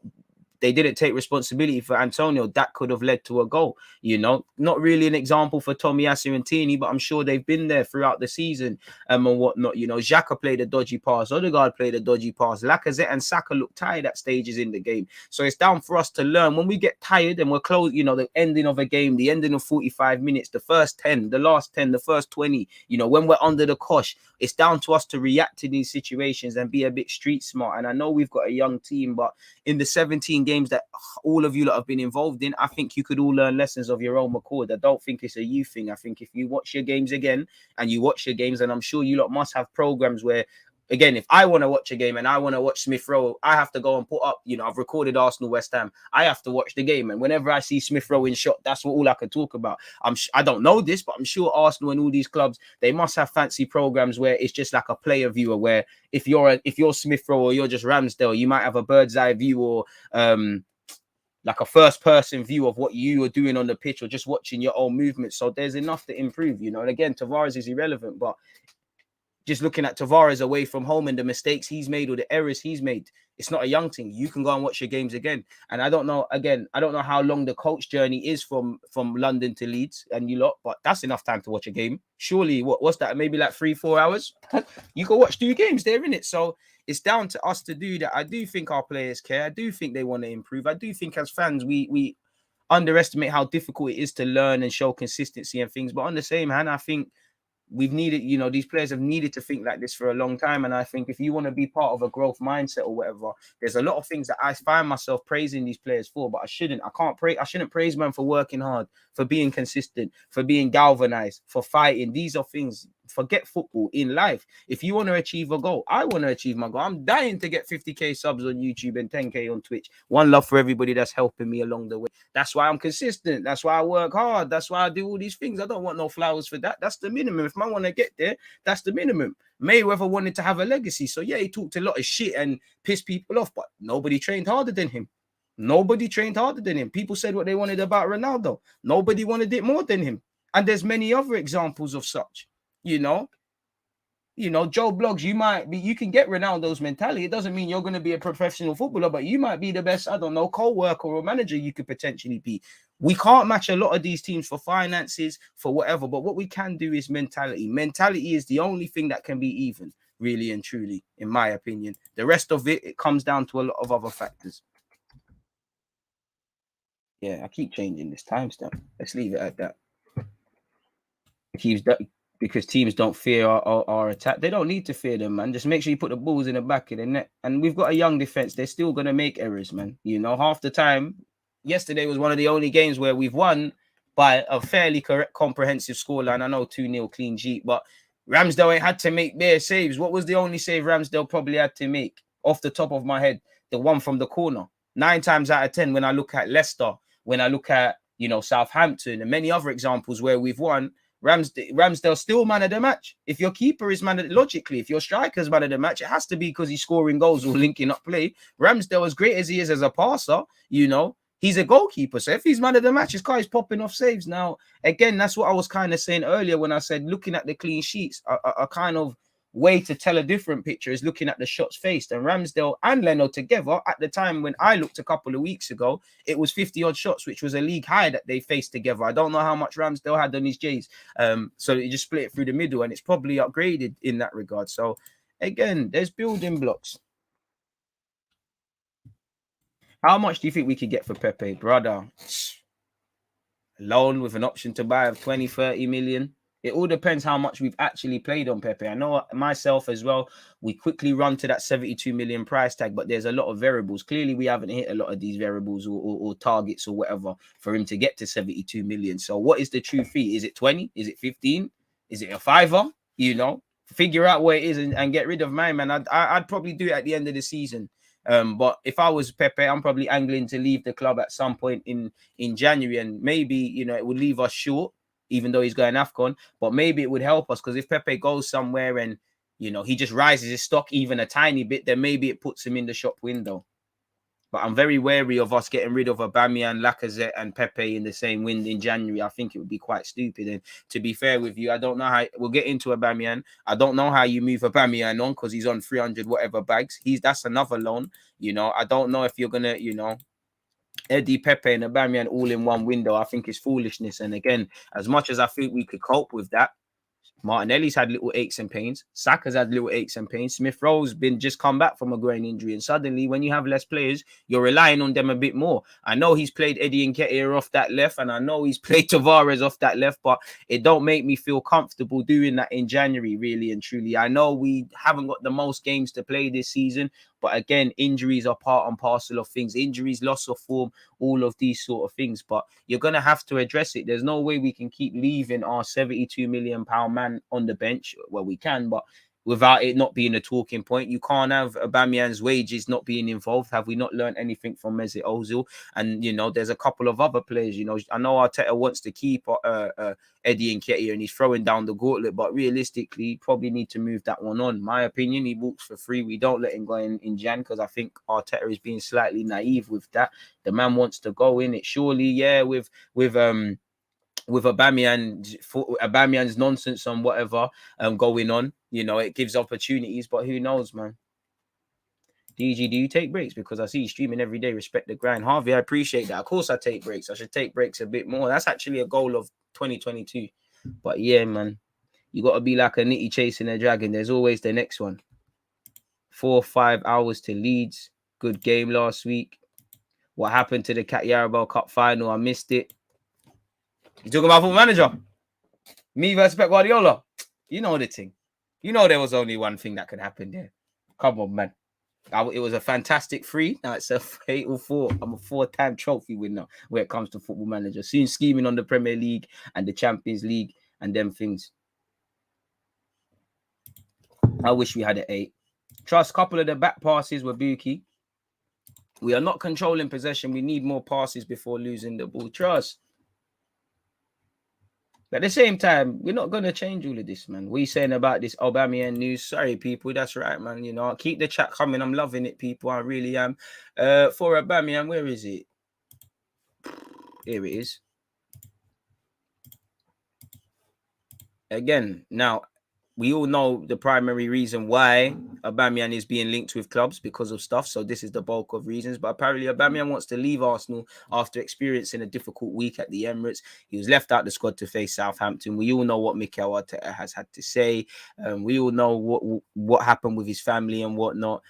S2: they didn't take responsibility for Antonio. That could have led to a goal. Not really an example for Tomiyasu and Tini, but I'm sure they've been there throughout the season and whatnot. Xhaka played a dodgy pass. Odegaard played a dodgy pass. Lacazette and Saka looked tired at stages in the game. So it's down for us to learn. When we get tired and we're close, the ending of a game, the ending of 45 minutes, the first 10, the last 10, the first 20, when we're under the cosh, it's down to us to react to these situations and be a bit street smart. And I know we've got a young team, but in the 17 games that all of you lot have been involved in, I think you could all learn lessons of your own accord. I don't think it's a you thing. I think if you watch your games again and you watch your games, and I'm sure you lot must have programs where, again, if I want to watch a game and I want to watch Smith Rowe, I have to go and put up, I've recorded Arsenal West Ham. I have to watch the game. And whenever I see Smith Rowe in shot, that's all I can talk about. I don't know this, but I'm sure Arsenal and all these clubs, they must have fancy programs where it's just like a player viewer, where if you're Smith Rowe or you're just Ramsdale, you might have a bird's eye view or like a first person view of what you are doing on the pitch, or just watching your own movements. So there's enough to improve, And again, Tavares is irrelevant, but just looking at Tavares away from home and the mistakes he's made or the errors he's made, it's not a young thing. You can go and watch your games again. And I don't know how long the coach journey is from London to Leeds and you lot, but that's enough time to watch a game. Surely, what's that? Maybe like 3-4 hours? You can watch 2 games there, innit? So it's down to us to do that. I do think our players care. I do think they want to improve. I do think as fans, we underestimate how difficult it is to learn and show consistency and things. But on the same hand, I think we've needed, these players have needed to think like this for a long time. And I think if you want to be part of a growth mindset or whatever, there's a lot of things that I find myself praising these players for, but I shouldn't praise man for working hard, for being consistent, for being galvanized, for fighting. These are things, forget football, in life. If you want to achieve a goal, I want to achieve my goal. I'm dying to get 50k subs on YouTube and 10k on Twitch. One love for everybody that's helping me along the way. That's why I'm consistent. That's why I work hard. That's why I do all these things. I don't want no flowers for that. That's the minimum. If I want to get there, that's the minimum. Mayweather wanted to have a legacy. So yeah, he talked a lot of shit and pissed people off, but nobody trained harder than him. Nobody trained harder than him. People said what they wanted about Ronaldo. Nobody wanted it more than him. And there's many other examples of such, you know. Joe Bloggs, you can get Ronaldo's mentality. It doesn't mean you're going to be a professional footballer, but you might be the best, I don't know, co-worker or manager you could potentially be. We can't match a lot of these teams for finances, for whatever, but what we can do is mentality. Mentality is the only thing that can be even, really and truly, in my opinion. The rest of it comes down to a lot of other factors. Yeah, I keep changing this timestamp. Let's leave it at that. Because teams don't fear our attack. They don't need to fear them, man. Just make sure you put the balls in the back of the net. And we've got a young defense. They're still going to make errors, man. Half the time. Yesterday was one of the only games where we've won by a fairly comprehensive scoreline. I know 2-0 clean sheet, but Ramsdale ain't had to make bare saves. What was the only save Ramsdale probably had to make? Off the top of my head, the one from the corner. 9 times out of 10, when I look at Leicester, when I look at, Southampton and many other examples where we've won, Ramsdale still man of the match. If your keeper is logically, if your striker's man of the match, it has to be because he's scoring goals or linking up play. Ramsdale, as great as he is as a passer, he's a goalkeeper. So if he's man of the match, his car is popping off saves. Now, again, that's what I was kind of saying earlier when I said looking at the clean sheets, a kind of way to tell a different picture is looking at the shots faced. And Ramsdale and Leno together, at the time when I looked a couple of weeks ago, it was 50-odd shots, which was a league high that they faced together. I don't know how much Ramsdale had on his J's. So you just split it through the middle, and it's probably upgraded in that regard. So, again, there's building blocks. How much do you think we could get for Pepe, brother? Loan with an option to buy of 20, 30 million. It all depends how much we've actually played on Pepe. I know myself as well, we quickly run to that 72 million price tag, but there's a lot of variables. Clearly, we haven't hit a lot of these variables or targets or whatever for him to get to 72 million. So what is the true fee? Is it 20? Is it 15? Is it a fiver? Figure out where it is and get rid of mine, man. I'd probably do it at the end of the season. But if I was Pepe, I'm probably angling to leave the club at some point in January, and maybe, it would leave us short, even though he's going AFCON, but maybe it would help us, because if Pepe goes somewhere and, he just rises his stock even a tiny bit, then maybe it puts him in the shop window. But I'm very wary of us getting rid of Aubameyang, Lacazette, and Pepe in the same wind in January. I think it would be quite stupid. And to be fair with you, I don't know how we'll get into Aubameyang. I don't know how you move Aubameyang on, because he's on 300 whatever bags. That's another loan. I don't know if you're gonna, Eddie, Pepe, and Aubameyang all in one window. I think it's foolishness. And again, as much as I think we could cope with that, Martinelli's had little aches and pains. Saka's had little aches and pains. Smith Rowe's been just come back from a groin injury. And suddenly, when you have less players, you're relying on them a bit more. I know he's played Eddie Nketiah off that left, and I know he's played Tavares off that left, but it don't make me feel comfortable doing that in January, really and truly. I know we haven't got the most games to play this season, but again, injuries are part and parcel of things. Injuries, loss of form, all of these sort of things. But you're going to have to address it. There's no way we can keep leaving our £72 million man on the bench. Well, we can, but without it not being a talking point. You can't have Aubameyang's wages not being involved. Have we not learned anything from Mesut Ozil? And, there's a couple of other players. I know Arteta wants to keep Eddie Nketiah, and he's throwing down the gauntlet, but realistically, you probably need to move that one on. My opinion, he walks for free. We don't let him go in Jan, because I think Arteta is being slightly naive with that. The man wants to go in it. Surely, yeah, with Aubameyang's nonsense on whatever going on, it gives opportunities, but who knows, man. DG, do you take breaks? Because I see you streaming every day. Respect the grind. Harvey, I appreciate that. Of course I take breaks. I should take breaks a bit more. That's actually a goal of 2022. But yeah, man, you got to be like a nitty chasing a dragon. There's always the next one. 4 or 5 hours to Leeds. Good game last week. What happened to the Cat Yarabel Cup final? I missed it. You talking about Football Manager? Me versus Pep Guardiola? You know the thing. There was only one thing that could happen there. Come on, man. It was a fantastic 3. Now it's a fatal 4. I'm a 4-time trophy winner when it comes to Football Manager. Soon scheming on the Premier League and the Champions League and them things. I wish we had an 8. Trust, couple of the back passes were booky. We are not controlling possession. We need more passes before losing the ball. Trust. But at the same time, we're not gonna change all of this, man. What are you saying about this AUBAMEYANG news? Sorry, people, that's right, man. You know, keep the chat coming. I'm loving it, people. I really am. For AUBAMEYANG, where is it? Here it is. Again, now we all know the primary reason why AUBAMEYANG is being linked with clubs because of stuff. So this is the bulk of reasons. But apparently AUBAMEYANG wants to leave Arsenal after experiencing a difficult week at the Emirates. He was left out the squad to face Southampton. We all know what Mikel Arteta has had to say. We all know what happened with his family and whatnot.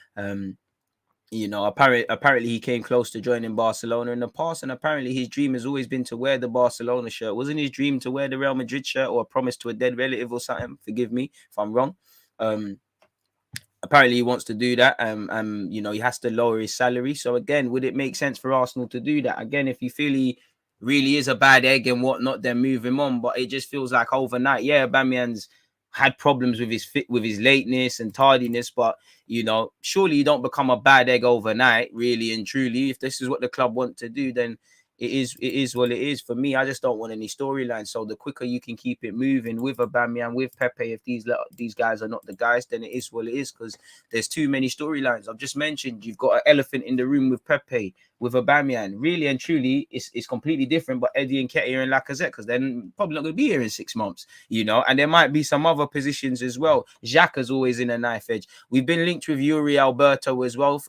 S2: You know, apparently he came close to joining Barcelona in the past, and apparently his dream has always been to wear the Barcelona shirt. Wasn't his dream to wear the Real Madrid shirt or a promise to a dead relative or something? Forgive me if I'm wrong. Apparently he wants to do that. You know, he has to lower his salary. So again, would it make sense for Arsenal to do that? Again, if you feel he really is a bad egg and whatnot, then move him on. But it just feels like overnight, yeah, Aubameyang's had problems with his lateness and tardiness, but you know, surely you don't become a bad egg overnight, really and truly. If this is what the club want to do, then it is what it is. For me, I just don't want any storyline. So the quicker you can keep it moving with Aubameyang, with Pepe, if these guys are not the guys, then it is what it is, because there's too many storylines. I've just mentioned you've got an elephant in the room with Pepe, with Aubameyang. Really and truly, it's completely different. But Eddie Nketiah and Lacazette, because they're probably not going to be here in 6 months, you know. And there might be some other positions as well. Xhaka's always in a knife edge. We've been linked with Yuri Alberto as well.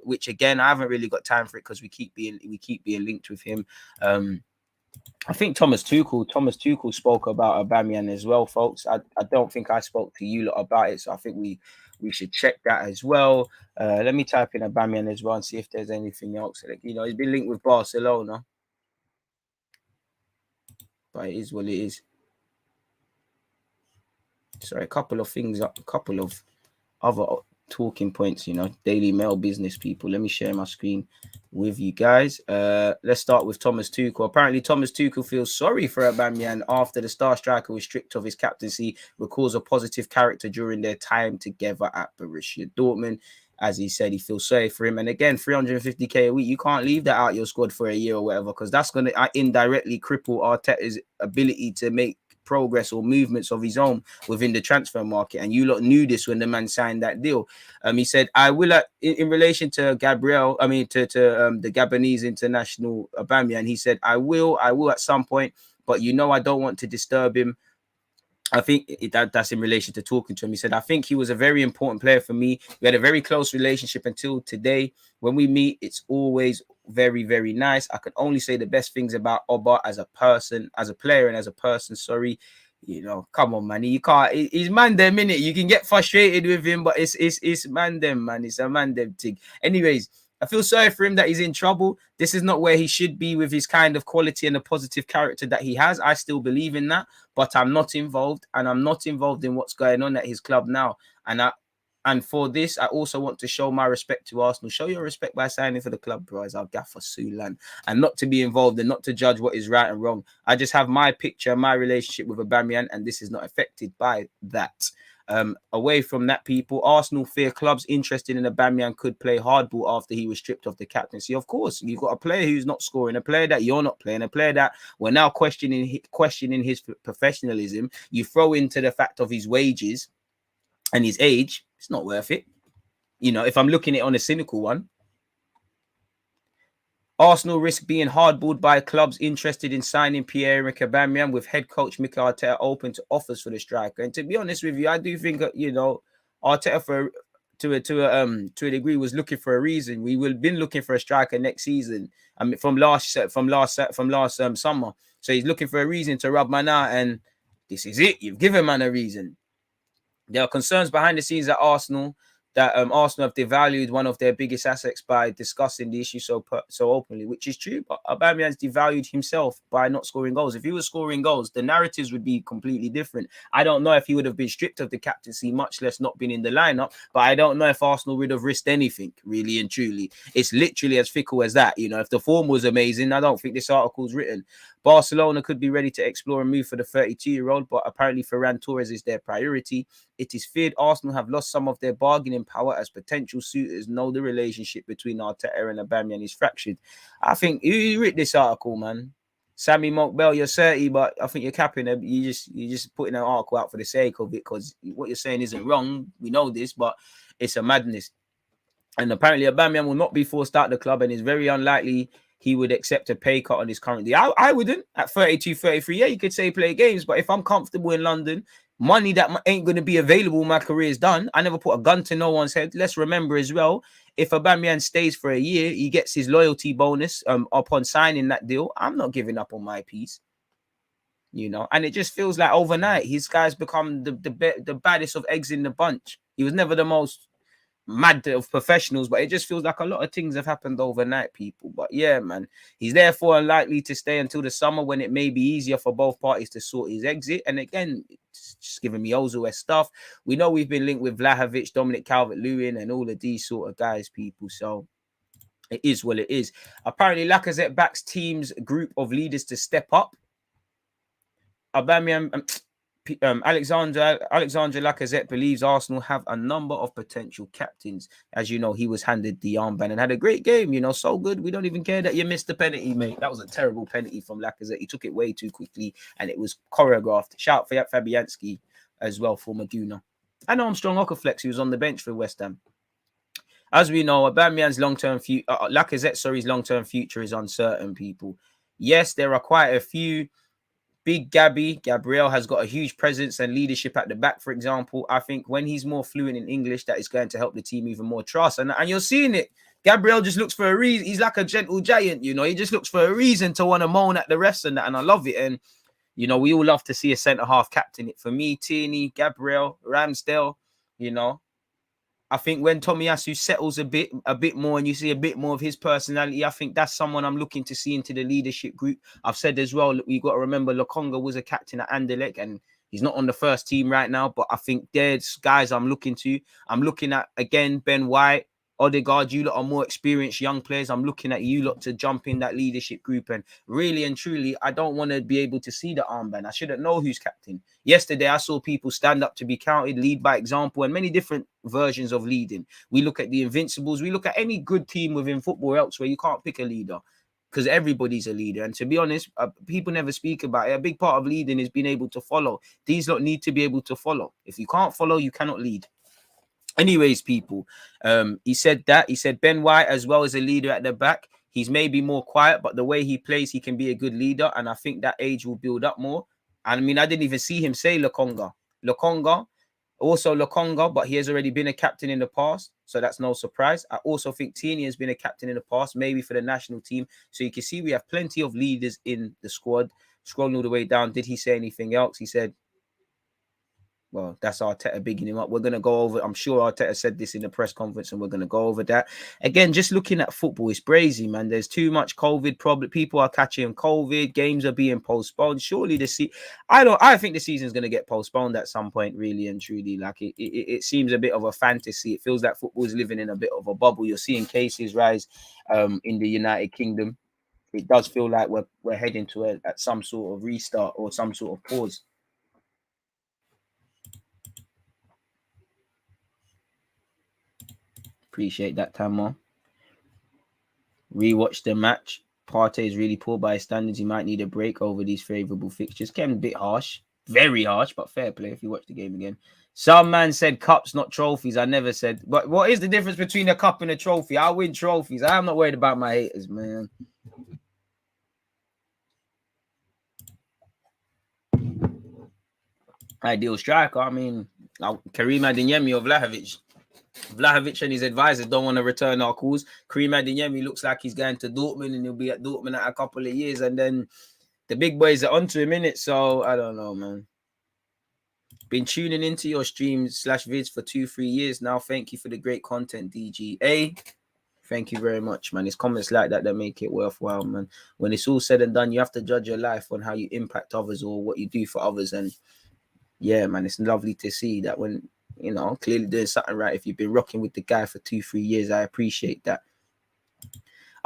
S2: Which again, I haven't really got time for it because we keep being linked with him. I think Thomas Tuchel spoke about Aubameyang as well, folks. I don't think I spoke to you lot about it, so I think we should check that as well. Let me type in Aubameyang as well and see if there's anything else. You know, he's been linked with Barcelona, but it is what it is. Sorry, a couple of other talking points, you know, Daily Mail business people. Let me share my screen with you guys. Let's start with Thomas Tuchel. Apparently, Thomas Tuchel feels sorry for Aubameyang after the star striker was stripped of his captaincy, recalls a positive character during their time together at Borussia Dortmund. As he said, he feels sorry for him. And again, 350k a week, you can't leave that out your squad for a year or whatever, because that's going to indirectly cripple Arteta's ability to make progress or movements of his own within the transfer market. And you lot knew this when the man signed that deal. He said, I will, in relation to the Gabonese international Aubameyang, he said, I will at some point, but you know, I don't want to disturb him. I think that's in relation to talking to him. He said, I think he was a very important player for me. We had a very close relationship until today. When we meet, it's always very, very nice. I can only say the best things about Oba as a person, as a player, and as a person. Sorry. You know, come on, man. You can't. He's man them, innit? You can get frustrated with him, but it's man them, man. It's a man them thing. Anyways, I feel sorry for him that he's in trouble. This is not where he should be with his kind of quality and the positive character that he has. I still believe in that, but I'm not involved, and I'm not involved in what's going on at his club now. And for this, I also want to show my respect to Arsenal. Show your respect by signing for the club, bro, as our gaffer Sulan, and not to be involved and not to judge what is right and wrong. I just have my picture, my relationship with Aubameyang, and this is not affected by that. Away from that, people, Arsenal fear clubs interested in Aubameyang could play hardball after he was stripped of the captaincy. Of course, you've got a player who's not scoring, a player that you're not playing, a player that we're now questioning his professionalism. You throw into the fact of his wages and his age, it's not worth it. You know, if I'm looking at it on a cynical one. Arsenal risk being hardballed by clubs interested in signing Pierre-Emerick Aubameyang, with head coach Mikel Arteta open to offers for the striker. And to be honest with you, I do think, you know, Arteta to a degree was looking for a reason. We will been looking for a striker next season. I mean, from last summer. So he's looking for a reason to rub man out, and this is it. You've given man a reason. There are concerns behind the scenes at Arsenal that Arsenal have devalued one of their biggest assets by discussing the issue so openly, which is true. But Aubameyang's devalued himself by not scoring goals. If he was scoring goals, the narratives would be completely different. I don't know if he would have been stripped of the captaincy, much less not been in the lineup. But I don't know if Arsenal would have risked anything, really and truly. It's literally as fickle as that. You know, if the form was amazing, I don't think this article's written. Barcelona could be ready to explore a move for the 32-year-old, but apparently Ferran Torres is their priority. It is feared Arsenal have lost some of their bargaining power as potential suitors know the relationship between Arteta and Aubameyang is fractured. I think you read this article, man. Sammy Monkbell, you're 30, but I think you're capping it. You're just putting an article out for the sake of it, because what you're saying isn't wrong. We know this, but it's a madness. And apparently Aubameyang will not be forced out of the club, and it's very unlikely he would accept a pay cut on his current deal. I wouldn't at 32, 33. Yeah, you could say play games, but if I'm comfortable in London, money that ain't going to be available when my career is done, I never put a gun to no one's head. Let's remember as well, if Aubameyang stays for a year, he gets his loyalty bonus upon signing that deal. I'm not giving up on my piece, you know. And it just feels like overnight, his guy's become the baddest of eggs in the bunch. He was never the most mad of professionals, but it just feels like a lot of things have happened overnight, people. But yeah, man, he's therefore unlikely to stay until the summer, when it may be easier for both parties to sort his exit. And again, it's just giving me Ozil stuff. We know we've been linked with Vlahovic, Dominic Calvert-Lewin, and all of these sort of guys, people. So it is what it is. Apparently, Lacazette backs team's group of leaders to step up. Aubameyang, Alexandre Lacazette believes Arsenal have a number of potential captains. As you know, he was handed the armband and had a great game, you know, so good. We don't even care that you missed the penalty, mate. That was a terrible penalty from Lacazette. He took it way too quickly and it was choreographed. Shout for Fabianski as well, former Gooner. And Armstrong Okaflex, who was on the bench for West Ham. As we know, Aubameyang's long-term future, Lacazette's long-term future is uncertain, people. Yes, there are quite a few. Big Gabriel has got a huge presence and leadership at the back, for example. I think when he's more fluent in English, that is going to help the team even more trust. And you're seeing it. Gabriel just looks for a reason. He's like a gentle giant, you know. He just looks for a reason to want to moan at the refs and that. And I love it. And, you know, we all love to see a centre-half captain. It for me, Tierney, Gabriel, Ramsdale, you know. I think when Tomiyasu settles a bit more and you see a bit more of his personality, I think that's someone I'm looking to see into the leadership group. I've said as well, we've got to remember Lokonga was a captain at Anderlecht and he's not on the first team right now, but I think there's guys I'm looking to. I'm looking at, again, Ben White, Odegaard. You lot are more experienced young players. I'm looking at you lot to jump in that leadership group. And really and truly, I don't want to be able to see the armband. I shouldn't know who's captain. Yesterday, I saw people stand up to be counted, lead by example, and many different versions of leading. We look at the Invincibles. We look at any good team within football elsewhere. You can't pick a leader because everybody's a leader. And to be honest, people never speak about it. A big part of leading is being able to follow. These lot need to be able to follow. If you can't follow, you cannot lead. Anyways, people, he said Ben White as well as a leader at the back. He's maybe more quiet, but the way he plays, he can be a good leader. And I think that age will build up more. And I mean, I didn't even see him say Lokonga, but he has already been a captain in the past. So that's no surprise. I also think Tierney has been a captain in the past, maybe for the national team. So you can see we have plenty of leaders in the squad. Scrolling all the way down, did he say anything else? He said, well, that's Arteta bigging him up. We're going to go over, I'm sure Arteta said this in the press conference, and we're going to go over that. Again, just looking at football, it's crazy, man. There's too much COVID problem. People are catching COVID. Games are being postponed. Surely I think the season's going to get postponed at some point, really and truly. Like, it seems a bit of a fantasy. It feels like football is living in a bit of a bubble. You're seeing cases rise in the United Kingdom. It does feel like we're heading to some sort of restart or some sort of pause. Appreciate that, Tamar. Rewatch the match. Partey is really poor by his standards. He might need a break over these favourable fixtures. Came a bit harsh. Very harsh, but fair play if you watch the game again. Some man said cups, not trophies. I never said. But what is the difference between a cup and a trophy? I win trophies. I'm not worried about my haters, man. Ideal striker. I mean, Karim Adeyemi or Vlahovic. Vlahovic and his advisors don't want to return our calls. Karim Adeyemi looks like he's going to Dortmund and he'll be at Dortmund at a couple of years. And then the big boys are onto him, innit? So, I don't know, man. Been tuning into your streams / vids for 2-3 years now. Thank you for the great content, DGA. Thank you very much, man. It's comments like that that make it worthwhile, man. When it's all said and done, you have to judge your life on how you impact others or what you do for others. And yeah, man, it's lovely to see that when, you know, clearly doing something right. If you've been rocking with the guy for 2-3 years, I appreciate that.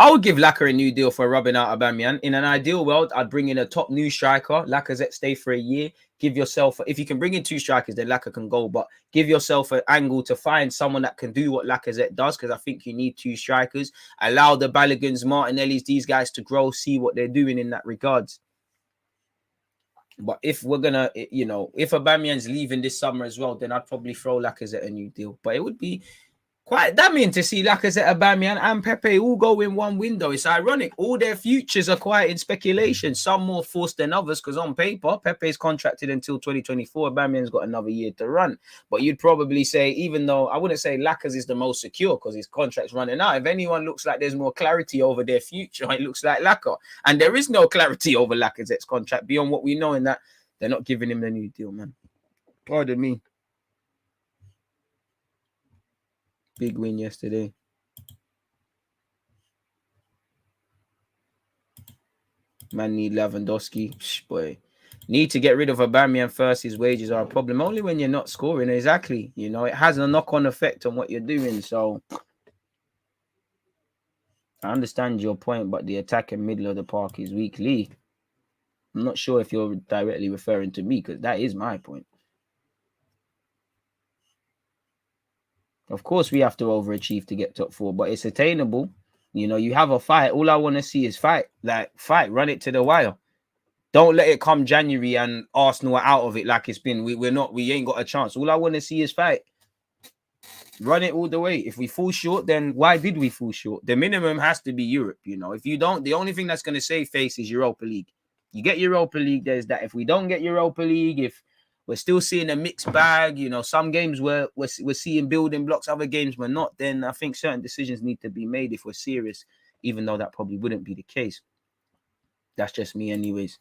S2: I would give LACA a new deal for rubbing out Aubameyang. In an ideal world, I'd bring in a top new striker. Lacazette stay for a year. Give yourself, if you can bring in 2 strikers, then LACA can go. But give yourself an angle to find someone that can do what Lacazette does, because I think you need 2 strikers. Allow the Ballagans, Martinellis, these guys to grow, see what they're doing in that regards. But if we're gonna, you know, if Aubameyang's leaving this summer as well, then I'd probably throw Lacazette a new deal. But it would be quite damning to see Lacazette, Aubameyang, and Pepe all go in one window. It's ironic. All their futures are quite in speculation. Some more forced than others, because on paper, Pepe's contracted until 2024. Aubameyang's got another year to run. But you'd probably say, even though I wouldn't say Lacazette is the most secure because his contract's running out, if anyone looks like there's more clarity over their future, it looks like LACA. And there is no clarity over Lacazette's contract beyond what we know, in that they're not giving him the new deal, man. Pardon me. Big win yesterday. Man need Lewandowski. Boy, need to get rid of Aubameyang first. His wages are a problem. Only when you're not scoring. Exactly. You know, it has a knock-on effect on what you're doing. So I understand your point, but the attack in middle of the park is weak. Lee, I'm not sure if you're directly referring to me, because that is my point. Of course, we have to overachieve to get top 4, but it's attainable. You know, you have a fight. All I want to see is fight. Like, fight. Run it to the wire. Don't let it come January and Arsenal are out of it like it's been. We ain't got a chance. All I want to see is fight. Run it all the way. If we fall short, then why did we fall short? The minimum has to be Europe, you know. If you don't, the only thing that's going to save face is Europa League. You get Europa League, there's that. If we don't get Europa League, if we're still seeing a mixed bag, you know, some games we're seeing building blocks, other games we're not, then I think certain decisions need to be made if we're serious, even though that probably wouldn't be the case. That's just me anyways.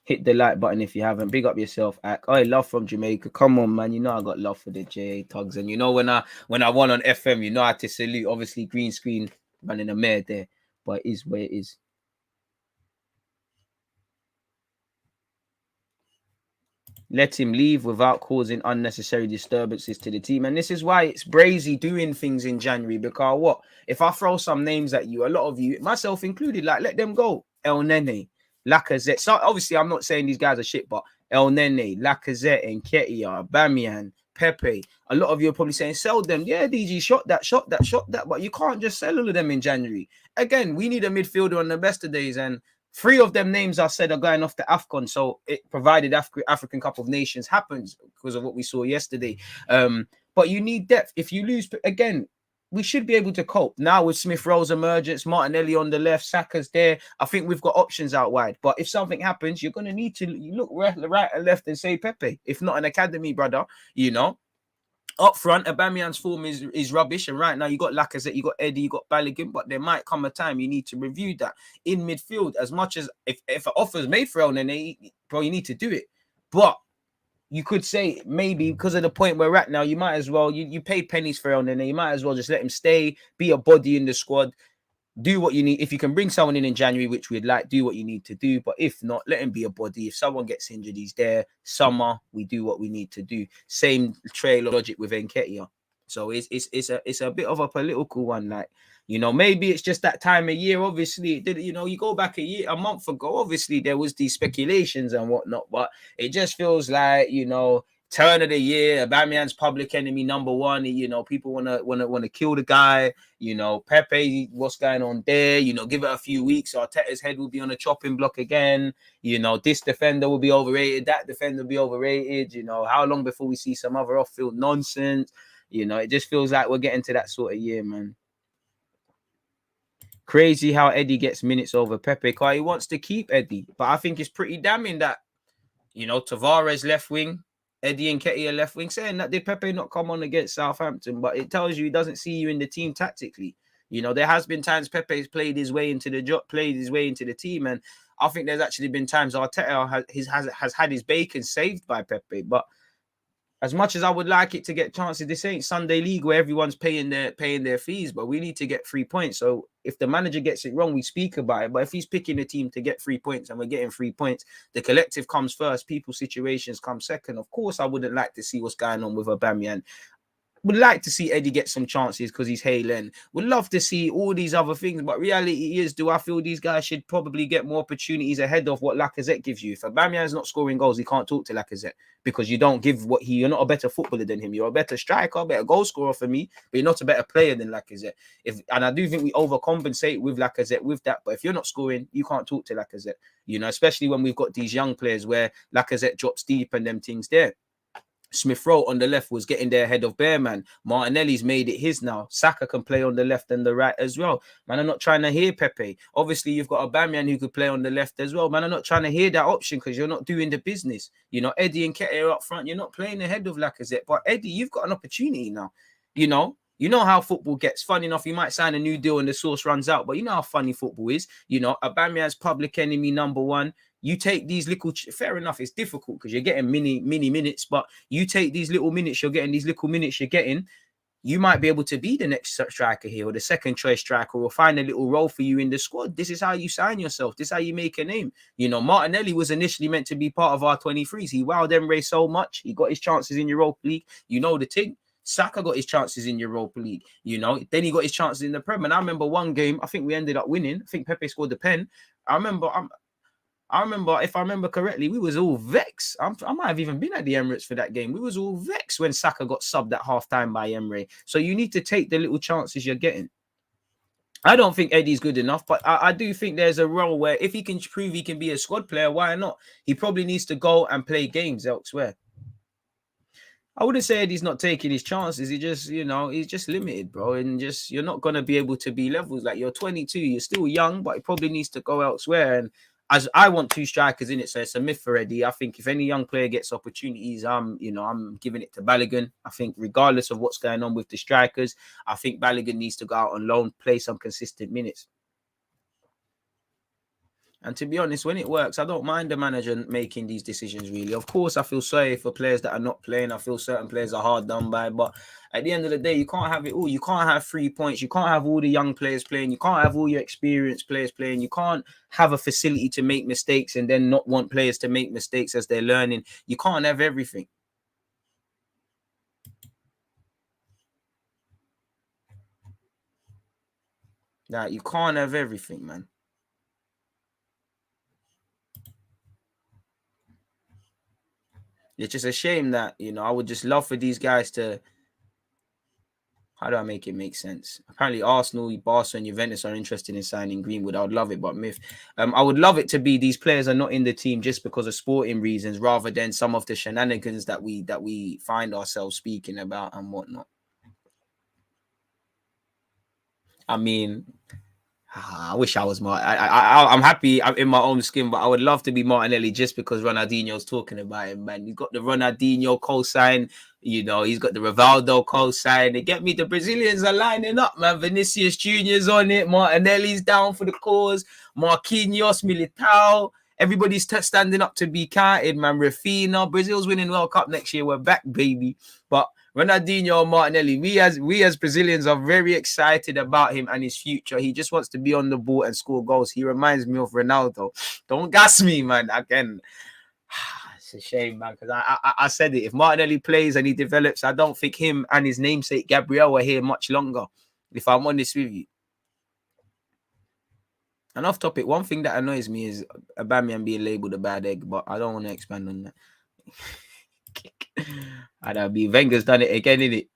S2: Hit the like button if you haven't. Big up yourself, Ak. Oh, love from Jamaica. Come on, man. You know I got love for the JA Tugs. And you know when I won on FM, you know I had to salute. Obviously, green screen running a mare there. But it is where it is. Let him leave without causing unnecessary disturbances to the team. And this is why it's brazy doing things in January. Because what? If I throw some names at you, a lot of you, myself included, like, let them go. El Nene, Lacazette. So obviously, I'm not saying these guys are shit, but El Nene, Lacazette, Nketiah, Aubameyang, Pepe. A lot of you are probably saying, sell them. Yeah, DG, shot that. But you can't just sell all of them in January. Again, we need a midfielder on the best of days. And 3 of them names I said are going off to AFCON. So it provided African Cup of Nations happens because of what we saw yesterday. But you need depth. If you lose, again, we should be able to cope. Now with Smith Rowe's emergence, Martinelli on the left, Saka's there. I think we've got options out wide. But if something happens, you're going to need to look right and left and say Pepe. If not an academy, brother, you know. Up front, Aubameyang's form is rubbish. And right now, you got Lacazette, you got Eddie, you got Balogun. But there might come a time you need to review that. In midfield, as much as if an offer is made for El Nene, bro, you need to do it. But you could say maybe because of the point we're at now, you might as well, you pay pennies for El Nene. You might as well just let him stay, be a body in the squad. Do what you need. If you can bring someone in January, which we'd like, do what you need to do. But if not, let him be a body. If someone gets injured, he's there. Summer, we do what we need to do. Same trail of logic with Nketiah. So it's a bit of a political one. Like, you know, maybe it's just that time of year. Obviously, you know, you go back a month ago, obviously there was these speculations and whatnot. But it just feels like, you know, turn of the year, Aubameyang's public enemy #1. You know, people wanna kill the guy. You know, Pepe, what's going on there? You know, give it a few weeks, Arteta's head will be on a chopping block again. You know, this defender will be overrated, that defender will be overrated. You know, how long before we see some other off-field nonsense? You know, it just feels like we're getting to that sort of year, man. Crazy how Eddie gets minutes over Pepe. Because he wants to keep Eddie, but I think it's pretty damning that, you know, Tavares left wing, Eddie and Nketiah left wing, saying that did Pepe not come on against Southampton? But it tells you he doesn't see you in the team tactically. You know, there has been times Pepe's played his way into the job, played his way into the team, and I think there's actually been times Arteta has had his bacon saved by Pepe. But as much as I would like it to get chances, this ain't Sunday League where everyone's paying their fees, but we need to get 3 points. So if the manager gets it wrong, we speak about it. But if he's picking a team to get 3 points and we're getting 3 points, the collective comes first, people's situations come second. Of course, I wouldn't like to see what's going on with Aubameyang. Would like to see Eddie get some chances because he's hailing. Would love to see all these other things, but reality is, do I feel these guys should probably get more opportunities ahead of what Lacazette gives you? If Aubameyang's not scoring goals, he can't talk to Lacazette because you don't give what you're not a better footballer than him. You're a better striker, better goal scorer for me, but you're not a better player than Lacazette. And I do think we overcompensate with Lacazette with that. But if you're not scoring, you can't talk to Lacazette. You know, especially when we've got these young players where Lacazette drops deep and them things there. Smith Rowe on the left was getting there ahead of Bearman. Martinelli's made it his now. Saka can play on the left and the right as well. Man, I'm not trying to hear Pepe. Obviously, you've got Aubameyang who could play on the left as well. Man, I'm not trying to hear that option because you're not doing the business. You know, Eddie and Nketiah are up front. You're not playing ahead of Lacazette. But Eddie, you've got an opportunity now. You know how football gets. Funny enough, you might sign a new deal and the source runs out. But you know how funny football is. You know, Aubameyang's public enemy #1. You take these little, fair enough, it's difficult because you're getting mini minutes, but you take these little minutes you're getting, you might be able to be the next striker here or the second choice striker or find a little role for you in the squad. This is how you sign yourself. This is how you make a name. You know, Martinelli was initially meant to be part of our 23s. He wowed Emre so much. He got his chances in Europa League. You know the thing. Saka got his chances in Europa League, you know. Then he got his chances in the Prem. And I remember one game, I think we ended up winning. I think Pepe scored the pen. I remember, if I remember correctly, we was all vexed. I might have even been at the Emirates for that game. We was all vexed when Saka got subbed at halftime by Emre. So you need to take the little chances you're getting. I don't think Eddie's good enough, but I do think there's a role where if he can prove he can be a squad player, why not? He probably needs to go and play games elsewhere. I wouldn't say Eddie's not taking his chances. He just, you know, he's just limited, bro. And just, you're not going to be able to be levels. Like, you're 22, you're still young, but he probably needs to go elsewhere. And as I want 2 strikers in it, so it's a myth for Eddie. I think if any young player gets opportunities, I'm giving it to Balogun. I think regardless of what's going on with the strikers, I think Balogun needs to go out on loan, play some consistent minutes. And to be honest, when it works, I don't mind the manager making these decisions, really. Of course, I feel sorry for players that are not playing. I feel certain players are hard done by. But at the end of the day, you can't have it all. You can't have 3 points. You can't have all the young players playing. You can't have all your experienced players playing. You can't have a facility to make mistakes and then not want players to make mistakes as they're learning. You can't have everything. Like, you can't have everything, man. It's just a shame that, you know, I would just love for these guys to... How do I make it make sense? Apparently, Arsenal, Barca, and Juventus are interested in signing Greenwood. I would love it, but I would love it to be these players are not in the team just because of sporting reasons, rather than some of the shenanigans that we find ourselves speaking about and whatnot. I mean, I wish I was I'm happy I'm in my own skin, but I would love to be Martinelli just because Ronaldinho's talking about him, man. He's got the Ronaldinho co-sign, you know, he's got the Rivaldo co-sign. They get me, the Brazilians are lining up, man. Vinicius Junior's on it, Martinelli's down for the cause, Marquinhos, Militao, everybody's standing up to be counted, man. Rafinha, Brazil's winning World Cup next year. We're back, baby. But Ronaldinho and Martinelli, we as Brazilians are very excited about him and his future. He just wants to be on the ball and score goals. He reminds me of Ronaldo. Don't gas me, man. Again, it's a shame, man, because I said it. If Martinelli plays and he develops, I don't think him and his namesake Gabriel are here much longer, if I'm honest with you. And off topic, one thing that annoys me is Aubameyang being labelled a bad egg, but I don't want to expand on that. And I'll be Wenger's done it again, innit?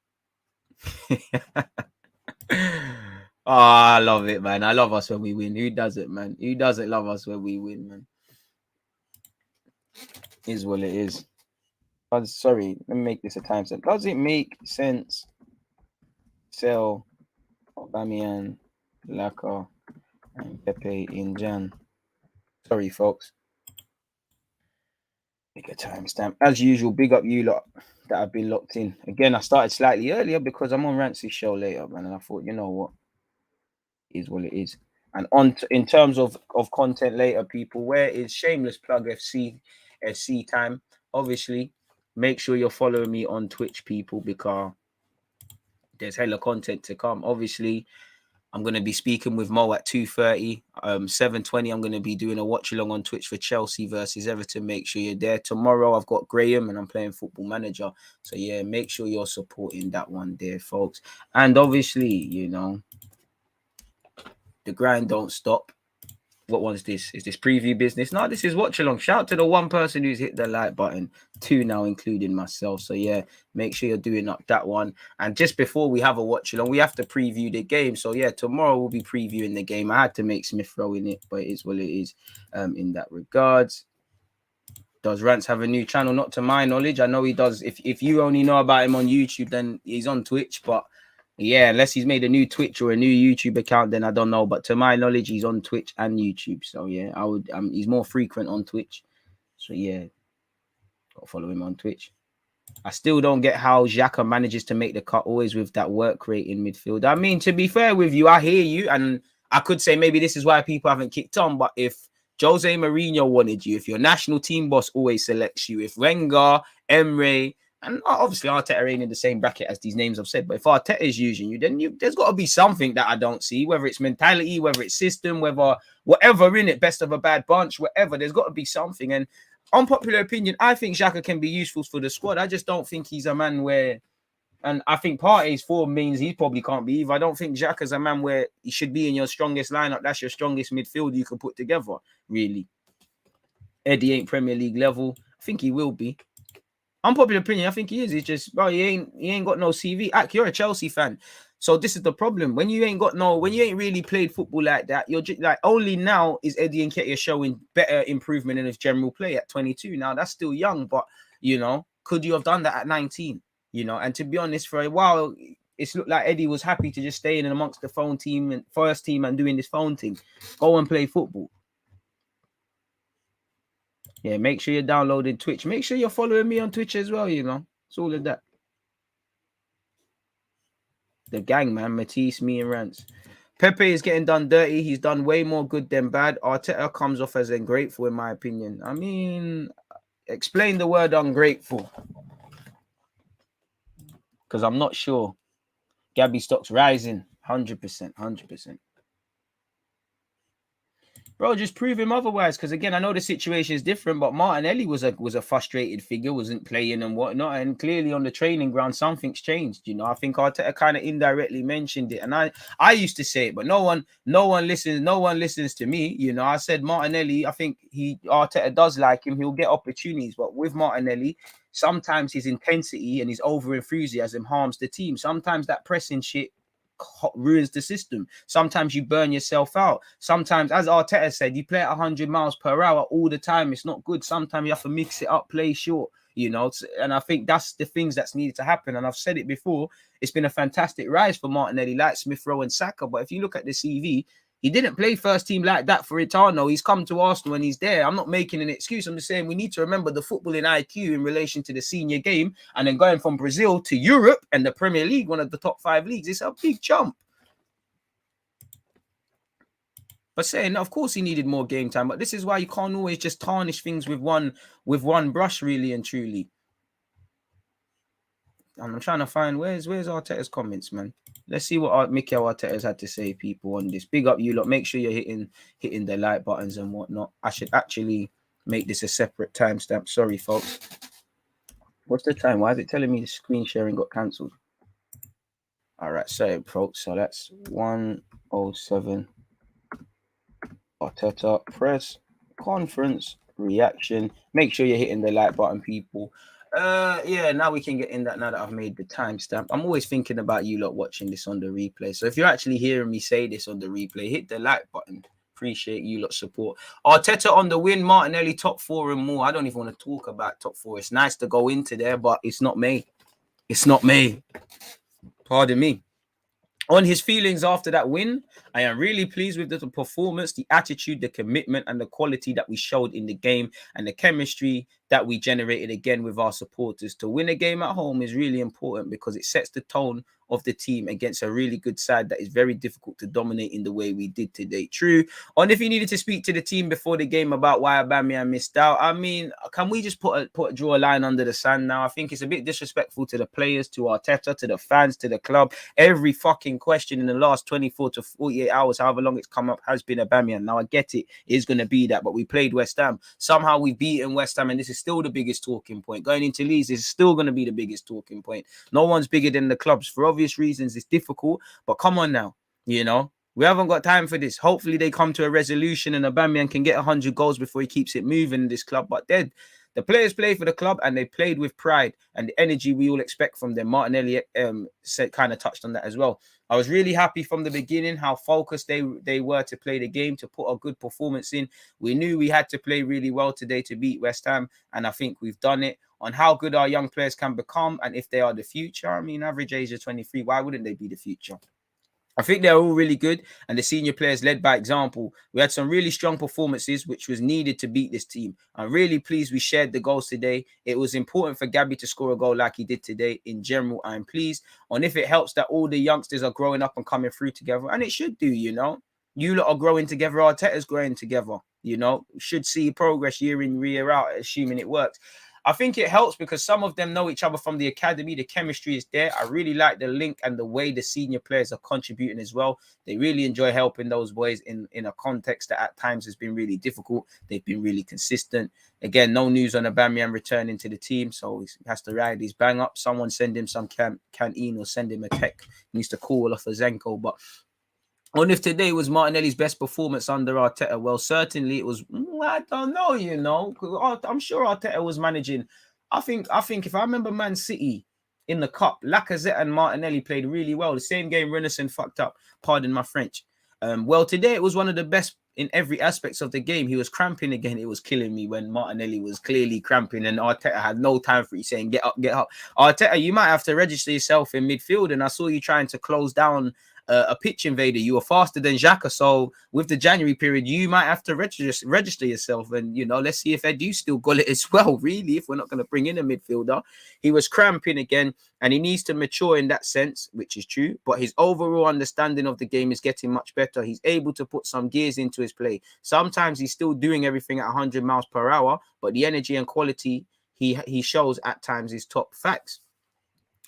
S2: Oh, I love it, man. I love us when we win. Who doesn't, man? Who doesn't love us when we win, man? Is what it is. Sorry, let me make this a time set. Does it make sense? Sell Aubameyang, LACA, and Pepe in Jan. Sorry, folks. Make a timestamp. As usual, big up you lot that have been locked in. Again, I started slightly earlier because I'm on Rancy's show later, man. And I thought, you know what? Is what it is. And in terms of content later, people, where is Shameless Plug FC time? Obviously, make sure you're following me on Twitch, people, because there's hella content to come. Obviously, I'm going to be speaking with Mo at 2:30. 7:20, I'm going to be doing a watch along on Twitch for Chelsea versus Everton. Make sure you're there. Tomorrow, I've got Graham and I'm playing Football Manager. So, yeah, make sure you're supporting that one there, folks. And obviously, you know, the grind don't stop. What one's this? Is this preview business? No, this is watch along. Shout out to the one person who's hit the like button, 2 now, including myself. So yeah, make sure you're doing up that one. And just before we have a watch along, we have to preview the game. So yeah, tomorrow we'll be previewing the game. I had to make Smith Rowe in it, but it is what it is. In that regards. Does Rance have a new channel? Not to my knowledge. I know he does. If you only know about him on YouTube, then he's on Twitch, but yeah, unless he's made a new Twitch or a new YouTube account, then I don't know. But to my knowledge, he's on Twitch and YouTube. So yeah, I would. He's more frequent on Twitch. So yeah, gotta follow him on Twitch. I still don't get how Xhaka manages to make the cut always with that work rate in midfield. I mean, to be fair with you, I hear you, and I could say maybe this is why people haven't kicked on. But if Jose Mourinho wanted you, if your national team boss always selects you, if Wenger, Emre, and obviously Arteta ain't in the same bracket as these names I've said, but if Arteta is using you, then there's got to be something that I don't see, whether it's mentality, whether it's system, whether whatever in it, best of a bad bunch, whatever, there's got to be something. And unpopular opinion, I think Xhaka can be useful for the squad. I just don't think he's a man where, and I think Partey's form means he probably can't be either. I don't think Xhaka's a man where he should be in your strongest lineup. That's your strongest midfield you can put together, really. Eddie ain't Premier League level. I think he will be. Unpopular opinion, I think he is. He's just, bro, he ain't got no CV. Ak, you're a Chelsea fan. So this is the problem. When you ain't really played football like that, you're just like, only now is Eddie Nketiah showing better improvement in his general play at 22. Now that's still young, but you know, could you have done that at 19? You know, and to be honest, for a while, it's looked like Eddie was happy to just stay in amongst the phone team and first team and doing this phone thing. Go and play football. Yeah, make sure you're downloading Twitch. Make sure you're following me on Twitch as well, you know. It's all of that. The gang, man. Matisse, me, and Rance. Pepe is getting done dirty. He's done way more good than bad. Arteta comes off as ungrateful, in my opinion. I mean, explain the word ungrateful. Because I'm not sure. Gabby stock's rising. 100%. 100%. Bro, just prove him otherwise. Because again, I know the situation is different, but Martinelli was a frustrated figure, wasn't playing and whatnot. And clearly on the training ground, something's changed. You know, I think Arteta kind of indirectly mentioned it. And I used to say it, but no one listens to me. You know, I said Martinelli, I think Arteta does like him. He'll get opportunities. But with Martinelli, sometimes his intensity and his over enthusiasm harms the team. Sometimes that pressing shit ruins the system. Sometimes you burn yourself out. Sometimes, as Arteta said, you play at 100 miles per hour all the time. It's not good. Sometimes you have to mix it up, play short, you know. And I think that's the things that's needed to happen. And I've said it before, it's been a fantastic rise for Martinelli, like Smith Rowe and Saka. But if you look at the CV, he didn't play first team like that for Itano. He's come to Arsenal and he's there. I'm not making an excuse. I'm just saying we need to remember the footballing IQ in relation to the senior game. And then going from Brazil to Europe and the Premier League, one of the top 5 leagues, it's a big jump. But saying, of course, he needed more game time. But this is why you can't always just tarnish things with one brush, really and truly. And I'm trying to find where's Arteta's comments, man. Let's see what Mikel Arteta's had to say, people, on this. Big up you lot. Make sure you're hitting the like buttons and whatnot. I should actually make this a separate timestamp. Sorry, folks. What's the time? Why is it telling me the screen sharing got cancelled? All right, sorry, folks. So that's 1:07. Arteta press conference reaction. Make sure you're hitting the like button, people. Yeah, now we can get in that now that I've made the timestamp. I'm always thinking about you lot watching this on the replay. So if you're actually hearing me say this on the replay, hit the like button. Appreciate you lot support. Arteta on the win, Martinelli top 4 and more. I don't even want to talk about top 4. It's nice to go into there, but it's not me. It's not me. Pardon me. On his feelings after that win, I am really pleased with the performance, the attitude, the commitment, and the quality that we showed in the game, and the chemistry that we generated again with our supporters. To win a game at home is really important because it sets the tone of the team against a really good side that is very difficult to dominate in the way we did today. True. And if you needed to speak to the team before the game about why Aubameyang missed out, I mean, can we just draw a line under the sand now? I think it's a bit disrespectful to the players, to Arteta, to the fans, to the club. Every fucking question in the last 24 to 48 hours, however long it's come up, has been Aubameyang. Now I get it is going to be that, but we played West Ham. Somehow we've beaten West Ham, and this is still the biggest talking point. Going into Leeds, this is still going to be the biggest talking point. No one's bigger than the clubs. For obvious reasons, it's difficult, but come on now, you know. We haven't got time for this. Hopefully they come to a resolution and Aubameyang can get 100 goals before he keeps it moving in this club. But the players play for the club and they played with pride and the energy we all expect from them. Martinelli kind of touched on that as well. I was really happy from the beginning how focused they were to play the game, to put a good performance in. We knew we had to play really well today to beat West Ham, and I think we've done it. On how good our young players can become and if they are the future, I mean, average age of 23, why wouldn't they be the future? I think they're all really good, and the senior players led by example. We had some really strong performances, which was needed to beat this team. I'm really pleased we shared the goals today. It was important for Gabby to score a goal like he did today. In general, I'm pleased. And if it helps that all the youngsters are growing up and coming through together, and it should do, you know. You lot are growing together. Arteta's growing together, you know. Should see progress year in, year out, assuming it works. I think it helps because some of them know each other from the academy. The chemistry is there. I really like the link and the way the senior players are contributing as well. They really enjoy helping those boys in a context that at times has been really difficult. They've been really consistent. Again, no news on Aubameyang returning to the team, so he has to ride his bang up. Someone send him some canteen or send him a tech. He needs to call off a Zenko, but and if today was Martinelli's best performance under Arteta, well, certainly it was. I don't know, you know. I'm sure Arteta was managing. I think if I remember Man City in the cup, Lacazette and Martinelli played really well. The same game Renison fucked up. Pardon my French. Well, today it was one of the best in every aspects of the game. He was cramping again. It was killing me when Martinelli was clearly cramping and Arteta had no time for you saying, get up, get up. Arteta, you might have to register yourself in midfield. And I saw you trying to close down a pitch invader. You were faster than Xhaka, so with the January period you might have to register yourself, and you know, let's see if Edu still got it as well, really, if we're not going to bring in a midfielder. He was cramping again and he needs to mature in that sense, which is true, but his overall understanding of the game is getting much better. He's able to put some gears into his play. Sometimes he's still doing everything at 100 miles per hour, but the energy and quality he shows at times is top. Facts.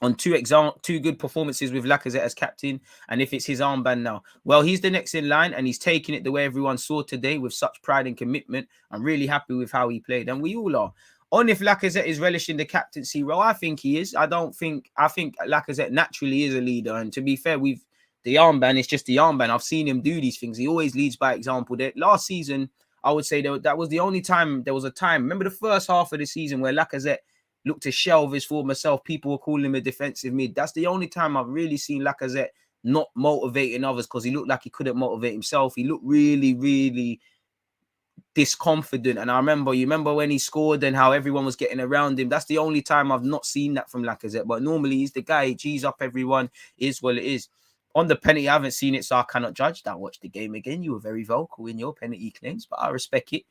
S2: On two good performances with Lacazette as captain, and if it's his armband now, well, he's the next in line and he's taking it the way everyone saw today with such pride and commitment. I'm really happy with how he played, and we all are. On if Lacazette is relishing the captaincy role, I think he is. I think Lacazette naturally is a leader, and to be fair, the armband is just the armband. I've seen him do these things. He always leads by example. Last season, I would say that was the only time there was a time. Remember the first half of the season where Lacazette looked to shelve his former self. People were calling him a defensive mid. That's the only time I've really seen Lacazette not motivating others because he looked like he couldn't motivate himself. He looked really, really disconfident. And you remember when he scored and how everyone was getting around him. That's the only time I've not seen that from Lacazette. But normally he's the guy. He G's up everyone. Is what it is. On the penalty, I haven't seen it, so I cannot judge that. Watch the game again. You were very vocal in your penalty claims, but I respect it.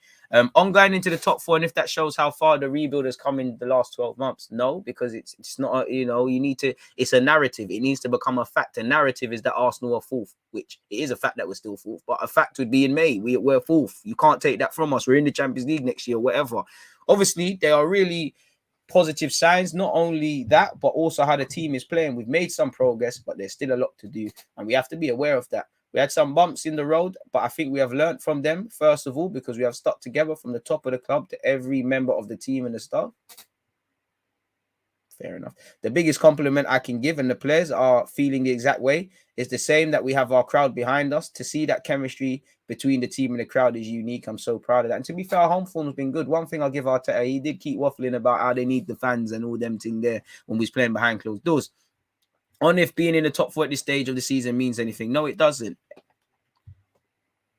S2: On going into the top four, and if that shows how far the rebuild has come in the last 12 months, no, because it's not, you know, you need to, it's a narrative. It needs to become a fact. A narrative is that Arsenal are fourth, which it is a fact that we're still fourth, but a fact would be in May. We're fourth. You can't take that from us. We're in the Champions League next year, whatever. Obviously, they are really positive signs, not only that, but also how the team is playing. We've made some progress, but there's still a lot to do, and we have to be aware of that. We had some bumps in the road, but I think we have learned from them, first of all, because we have stuck together from the top of the club to every member of the team and the staff. Fair enough. The biggest compliment I can give, and the players are feeling the exact way, is the same, that we have our crowd behind us. To see that chemistry between the team and the crowd is unique. I'm so proud of that. And to be fair, our home form has been good. One thing I'll give Arteta, he did keep waffling about how they need the fans and all them thing there when we was playing behind closed doors. On if being in the top four at this stage of the season means anything. No, it doesn't.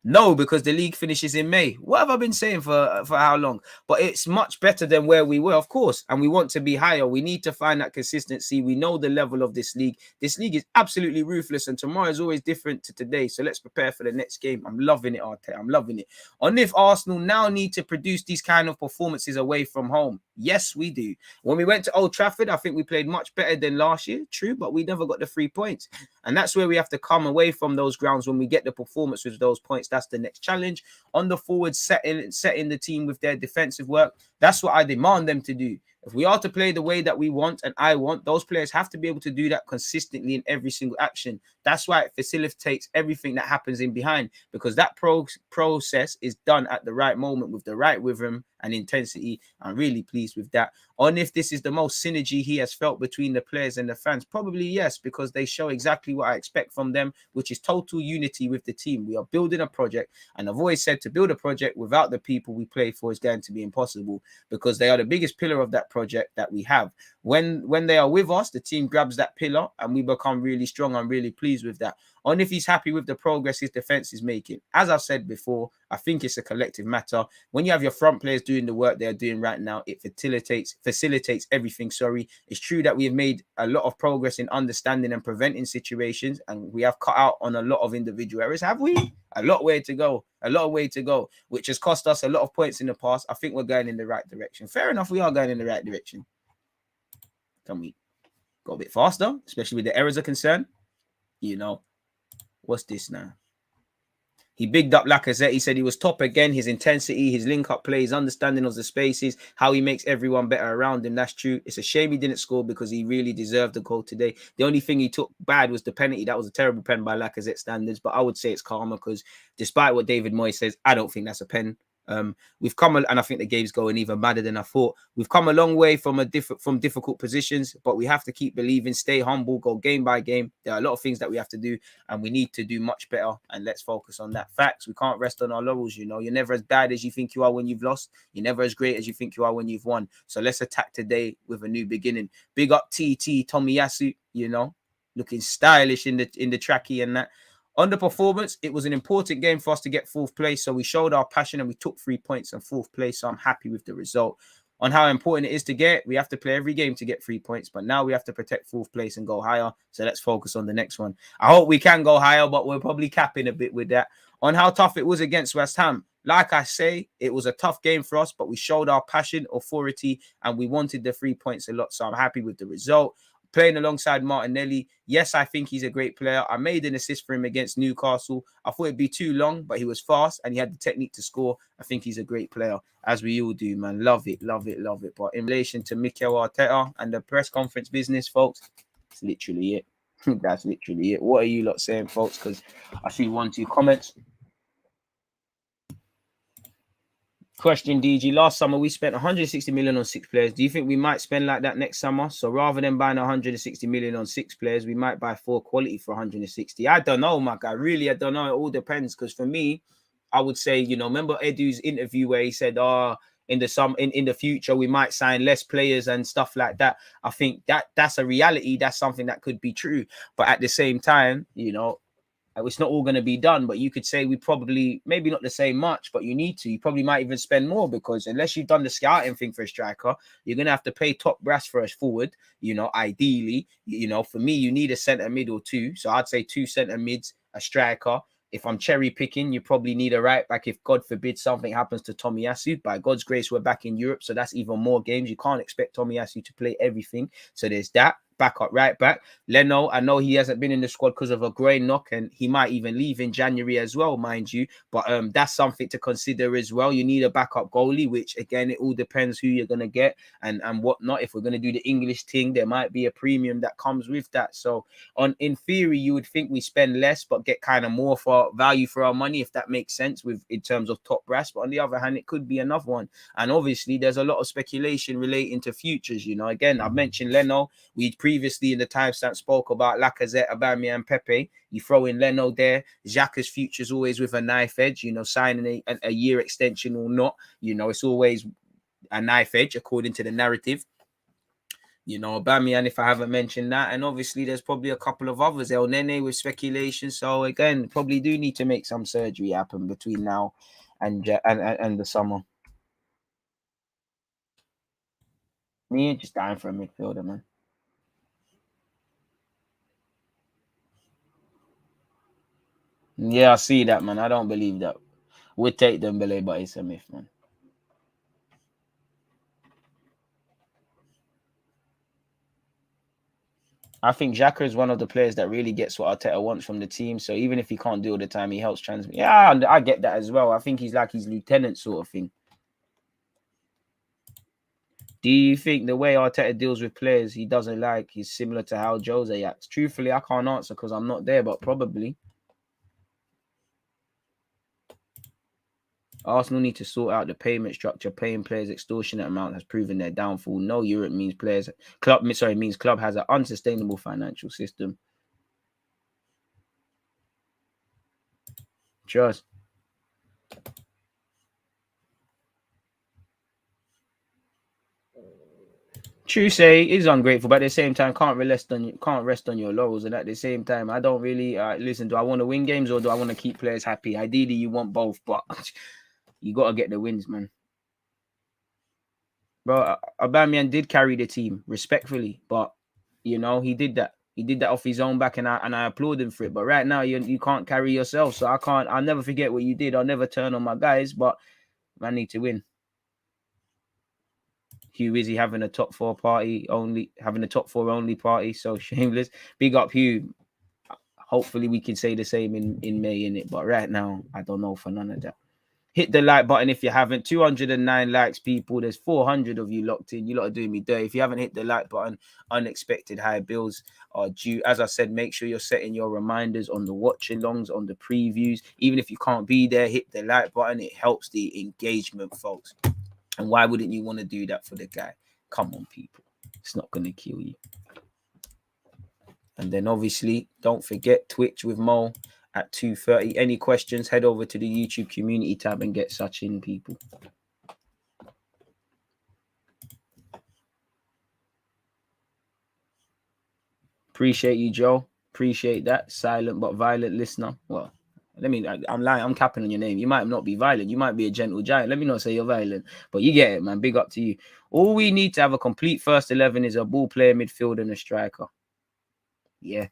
S2: No, because the league finishes in May. What have I been saying for how long? But it's much better than where we were, of course, and we want to be higher. We need to find that consistency. We know the level of this league. This league is absolutely ruthless, and tomorrow is always different to today. So let's prepare for the next game. I'm loving it, Arteta. I'm loving it. On if Arsenal now need to produce these kind of performances away from home. Yes, we do. When we went to Old Trafford, I think we played much better than last year. True, but we never got the 3 points. And that's where we have to come away from those grounds when we get the performance with those points. That's the next challenge. On the forward, setting the team with their defensive work. That's what I demand them to do. If we are to play the way that we want and I want, those players have to be able to do that consistently in every single action. That's why it facilitates everything that happens in behind, because that process is done at the right moment with the right rhythm and intensity. I'm really pleased with that. On if this is the most synergy he has felt between the players and the fans, probably yes, because they show exactly what I expect from them, which is total unity with the team. We are building a project, and I've always said to build a project without the people we play for is going to be impossible, because they are the biggest pillar of that project that we have. When they are with us, the team grabs that pillar and we become really strong. I'm really pleased with that. On if he's happy with the progress his defense is making. As I've said before, I think it's a collective matter. When you have your front players doing the work they're doing right now, it facilitates everything. It's true that we have made a lot of progress in understanding and preventing situations, and we have cut out on a lot of individual errors. Have we? A lot way to go. A lot of way to go, which has cost us a lot of points in the past. I think we're going in the right direction. Fair enough, we are going in the right direction. Can we go a bit faster, especially with the errors are concerned? You know, what's this now? He bigged up Lacazette. He said he was top again. His intensity, his link-up play, his understanding of the spaces, how he makes everyone better around him. That's true. It's a shame he didn't score because he really deserved the goal today. The only thing he took bad was the penalty. That was a terrible pen by Lacazette standards, but I would say it's karma because despite what David Moyes says, I don't think that's a pen. We've come, and I think the game's going even madder than I thought. We've come a long way from difficult positions, but we have to keep believing, stay humble, go game by game. There are a lot of things that we have to do, and we need to do much better. And let's focus on that. Facts. We can't rest on our laurels. You know, you're never as bad as you think you are when you've lost. You're never as great as you think you are when you've won. So let's attack today with a new beginning. Big up TT Tomiyasu. You know, looking stylish in the trackie and that. On the performance, it was an important game for us to get fourth place. So we showed our passion and we took 3 points and fourth place. So I'm happy with the result. On how important it is to get, we have to play every game to get 3 points. But now we have to protect fourth place and go higher. So let's focus on the next one. I hope we can go higher, but we're probably capping a bit with that. On how tough it was against West Ham. Like I say, it was a tough game for us, but we showed our passion, authority, and we wanted the 3 points a lot. So I'm happy with the result. Playing alongside Martinelli, yes, I think he's a great player. I made an assist for him against Newcastle. I thought it'd be too long, but he was fast and he had the technique to score. I think he's a great player, as we all do, man. Love it, love it, love it. But in relation to Mikel Arteta and the press conference business, folks, that's literally it. That's literally it. What are you lot saying, folks? Because I see 1, 2 comments. Question, DG. Last summer, we spent 160 million on 6 players. Do you think we might spend like that next summer? So rather than buying 160 million on 6 players, we might buy 4 quality for 160. I don't know, my guy. Really, I don't know. It all depends. Because for me, I would say, you know, remember Edu's interview where he said, in the future, we might sign less players and stuff like that. I think that's a reality. That's something that could be true. But at the same time, you know, it's not all going to be done, but you could say we probably, maybe not the same much, but you probably might even spend more, because unless you've done the scouting thing for a striker, you're going to have to pay top brass for a forward, you know, ideally. You know, for me, you need a centre mid or 2. So I'd say 2 centre mids, a striker. If I'm cherry picking, you probably need a right back if, God forbid, something happens to Tomiyasu. By God's grace, we're back in Europe, so that's even more games. You can't expect Tomiyasu to play everything. So there's that. Backup right back. Leno, I know he hasn't been in the squad because of a groin knock, and he might even leave in January as well, mind you. But that's something to consider as well. You need a backup goalie, which again, it all depends who you're gonna get and whatnot. If we're gonna do the English thing, there might be a premium that comes with that. So in theory, you would think we spend less but get kind of more for value for our money, if that makes sense in terms of top brass. But on the other hand, it could be another one. And obviously, there's a lot of speculation relating to futures. You know, again, I've mentioned Leno. We previously in the timestamp spoke about Lacazette, Aubameyang, Pepe. You throw in Leno there. Xhaka's future's always with a knife edge, you know, signing a year extension or not. You know, it's always a knife edge according to the narrative. You know, Aubameyang, if I haven't mentioned that. And obviously there's probably a couple of others. El Nene with speculation. So again, probably do need to make some surgery happen between now and the summer. Me ain't just dying for a midfielder, man. Yeah, I see that, man. I don't believe that. We'll take Dembele, but it's a myth, man. I think Xhaka is one of the players that really gets what Arteta wants from the team. So even if he can't do all the time, he helps transmit. Yeah, I get that as well. I think he's like his lieutenant sort of thing. Do you think the way Arteta deals with players he doesn't like is similar to how Jose acts? Truthfully, I can't answer because I'm not there, but probably. Arsenal need to sort out the payment structure. Paying players extortionate amount has proven their downfall. No Europe means club has an unsustainable financial system. Trust. True say is ungrateful, but at the same time can't rest on your laurels. And at the same time, I don't really listen. Do I want to win games or do I want to keep players happy? Ideally, you want both, but you got to get the wins, man. Bro, Aubameyang did carry the team respectfully, but you know he did that. He did that off his own back, and I applaud him for it. But right now, you can't carry yourself, so I can't. I'll never forget what you did. I'll never turn on my guys, but I need to win. Hugh Izzy having a top four only party, so shameless. Big up Hugh. Hopefully we can say the same in May in it, but right now I don't know for none of that. Hit the like button if you haven't. 209 likes, people. There's 400 of you locked in. You lot are doing me dirty. If you haven't hit the like button, unexpected high bills are due. As I said, make sure you're setting your reminders on the watch-alongs, on the previews. Even if you can't be there, hit the like button. It helps the engagement, folks. And why wouldn't you want to do that for the guy? Come on, people. It's not going to kill you. And then obviously, don't forget Twitch with Mo at 2:30. Any questions, head over to the YouTube community tab and get such in, people. Appreciate you, Joe. Appreciate that. Silent but violent listener. Well, I'm lying. I'm capping on your name. You might not be violent. You might be a gentle giant. Let me not say you're violent. But you get it, man. Big up to you. All we need to have a complete first 11 is a ball player, midfield, and a striker. Yeah.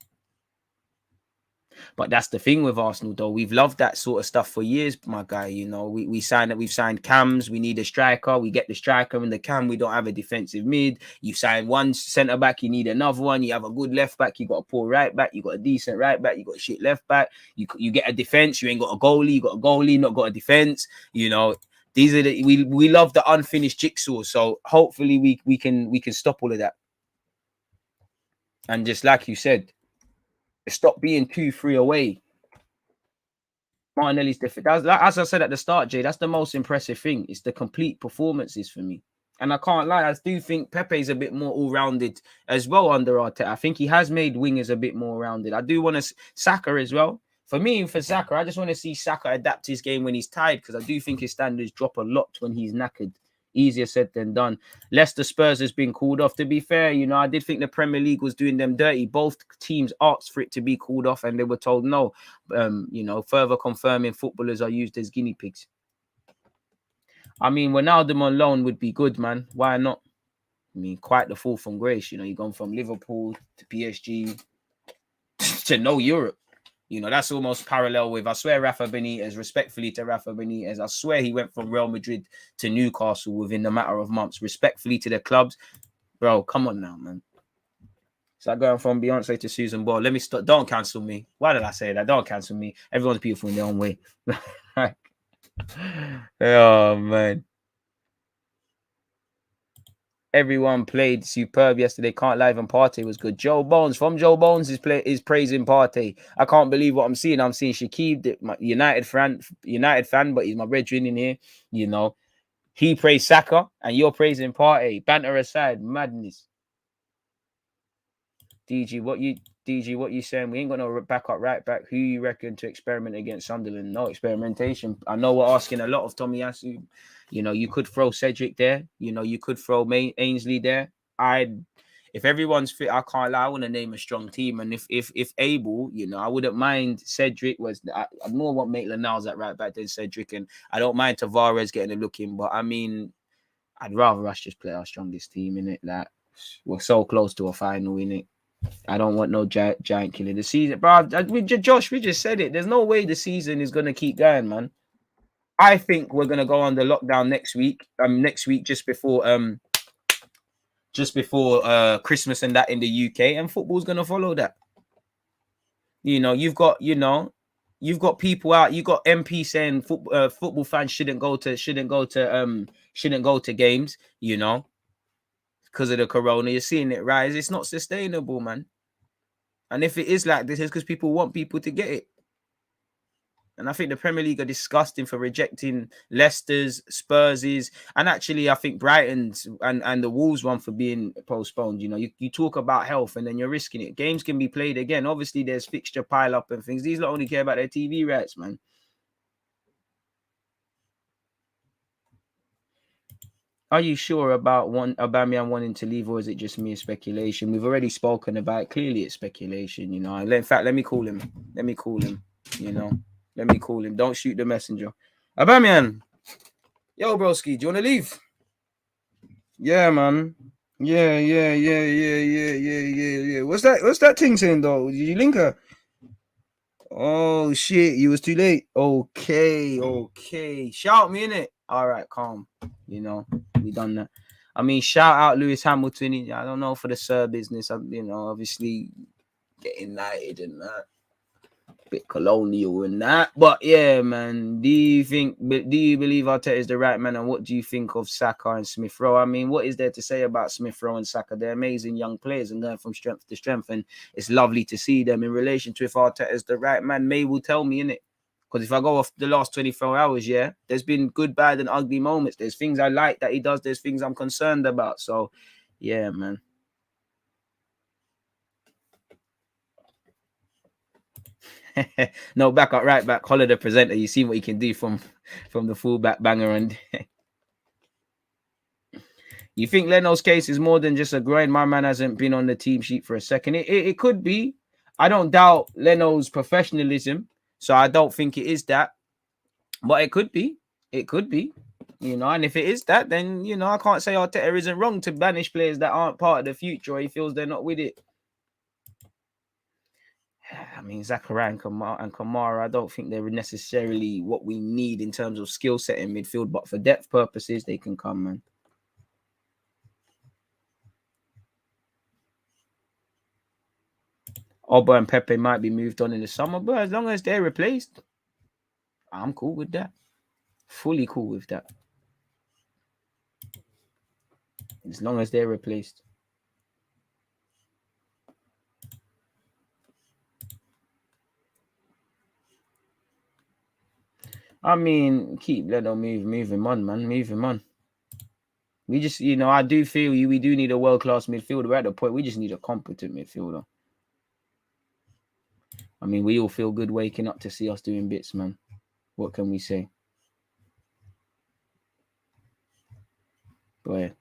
S2: But that's the thing with Arsenal, though. We've loved that sort of stuff for years, my guy. You know, we've signed cams. We need a striker. We get the striker in the cam. We don't have a defensive mid. You sign one centre back, you need another one. You have a good left back. You got a poor right back. You got a decent right back. You got a shit left back. You get a defense. You ain't got a goalie. You got a goalie, not got a defense. You know, these are we love the unfinished jigsaw. So hopefully we can stop all of that. And just like you said, stop being 2-3 away. Martinelli's different. As I said at the start, Jay, that's the most impressive thing. It's the complete performances for me. And I can't lie, I do think Pepe's a bit more all-rounded as well under Arteta. I think he has made wingers a bit more rounded. I do want to Saka as well. For me, for Saka, I just want to see Saka adapt his game when he's tired because I do think his standards drop a lot when he's knackered. Easier said than done. Leicester Spurs has been called off. To be fair, you know, I did think the Premier League was doing them dirty. Both teams asked for it to be called off and they were told no. You know, further confirming footballers are used as guinea pigs. I mean, Ronaldo on loan would be good, man. Why not? I mean, quite the fall from grace. You know, you've gone from Liverpool to PSG to no Europe. You know, that's almost parallel with, I swear, Rafa Benitez, respectfully to Rafa Benitez. I swear he went from Real Madrid to Newcastle within a matter of months. Respectfully to the clubs. Bro, come on now, man. It's like going from Beyonce to Susan Ball. Let me stop. Don't cancel me. Why did I say that? Don't cancel me. Everyone's beautiful in their own way. Oh, man. Everyone played superb yesterday. Can't lie, and Partey was good. Joe Bones is praising Partey. I can't believe what I'm seeing. I'm seeing Shakib, my United fan, but he's my brethren in here. You know, he praised Saka, and you're praising Partey. Banter aside, madness. DG, what you saying? We ain't got no backup right back. Who you reckon to experiment against Sunderland? No experimentation. I know we're asking a lot of Tomiyasu. You know, you could throw Cedric there. You know, you could throw Ainsley there. if everyone's fit, I can't lie. I want to name a strong team, and if able, you know, I wouldn't mind Cedric. I more want Maitland-Niles at right back than Cedric, and I don't mind Tavares getting a look in. But I mean, I'd rather us just play our strongest team in it. Like we're so close to a final in it. I don't want no giant killing the season, bro. Josh, we just said it. There's no way the season is gonna keep going, man. I think we're gonna go on the lockdown next week. Next week just before Christmas and that in the UK, and football's gonna follow that. You know, you've got people out. You got MP saying football fans shouldn't go to games. You know, because of the corona. You're seeing it rise. It's not sustainable, man. And if it is like this, it's because people want people to get it. And I think the Premier League are disgusting for rejecting Leicester's, Spurs's, and actually I think Brighton's and the Wolves one for being postponed. You know, you talk about health and then you're risking it. Games can be played again. Obviously, there's fixture pile up and things. These lot only care about their TV rights, man. Are you sure about Aubameyang wanting to leave, or is it just mere speculation? We've already spoken about it. Clearly, it's speculation. You know, in fact, let me call him. You know. Let me call him. Don't shoot the messenger. Aubameyang. Yo, broski, do you want to leave? Yeah, man. Yeah. What's that thing saying, though? Did you link her? Oh, shit. You was too late. Okay. Shout me, innit? All right, calm. You know, we done that. I mean, shout out Lewis Hamilton. I don't know for the Sir business. You know, obviously getting United and that. Bit colonial and that, but yeah, man. Do you believe Arteta is the right man, and what do you think of Saka and Smith Rowe? I mean, what is there to say about Smith Rowe and Saka? They're amazing young players and going from strength to strength, and it's lovely to see them. In relation to if Arteta is the right man, May will tell me, innit? Because if I go off the last 24 hours, yeah, there's been good, bad, and ugly moments. There's things I like that he does. There's things I'm concerned about. So, yeah, man. No, back up, right back. Holler the presenter. You see what he can do from the fullback banger. And you think Leno's case is more than just a grind? My man hasn't been on the team sheet for a second. It could be. I don't doubt Leno's professionalism, so I don't think it is that. But it could be. It could be. You know, and if it is that, then you know I can't say Arteta isn't wrong to banish players that aren't part of the future, or he feels they're not with it. I mean, Zachariah and Kamara, I don't think they're necessarily what we need in terms of skill set in midfield, but for depth purposes, they can come, man. Oba and Pepe might be moved on in the summer, but as long as they're replaced, I'm cool with that. Fully cool with that. As long as they're replaced. I mean, keep Leno move him on, man. Move him on. We just, you know, I do feel we do need a world-class midfielder. We're at the point we just need a competent midfielder. I mean, we all feel good waking up to see us doing bits, man. What can we say? Boy,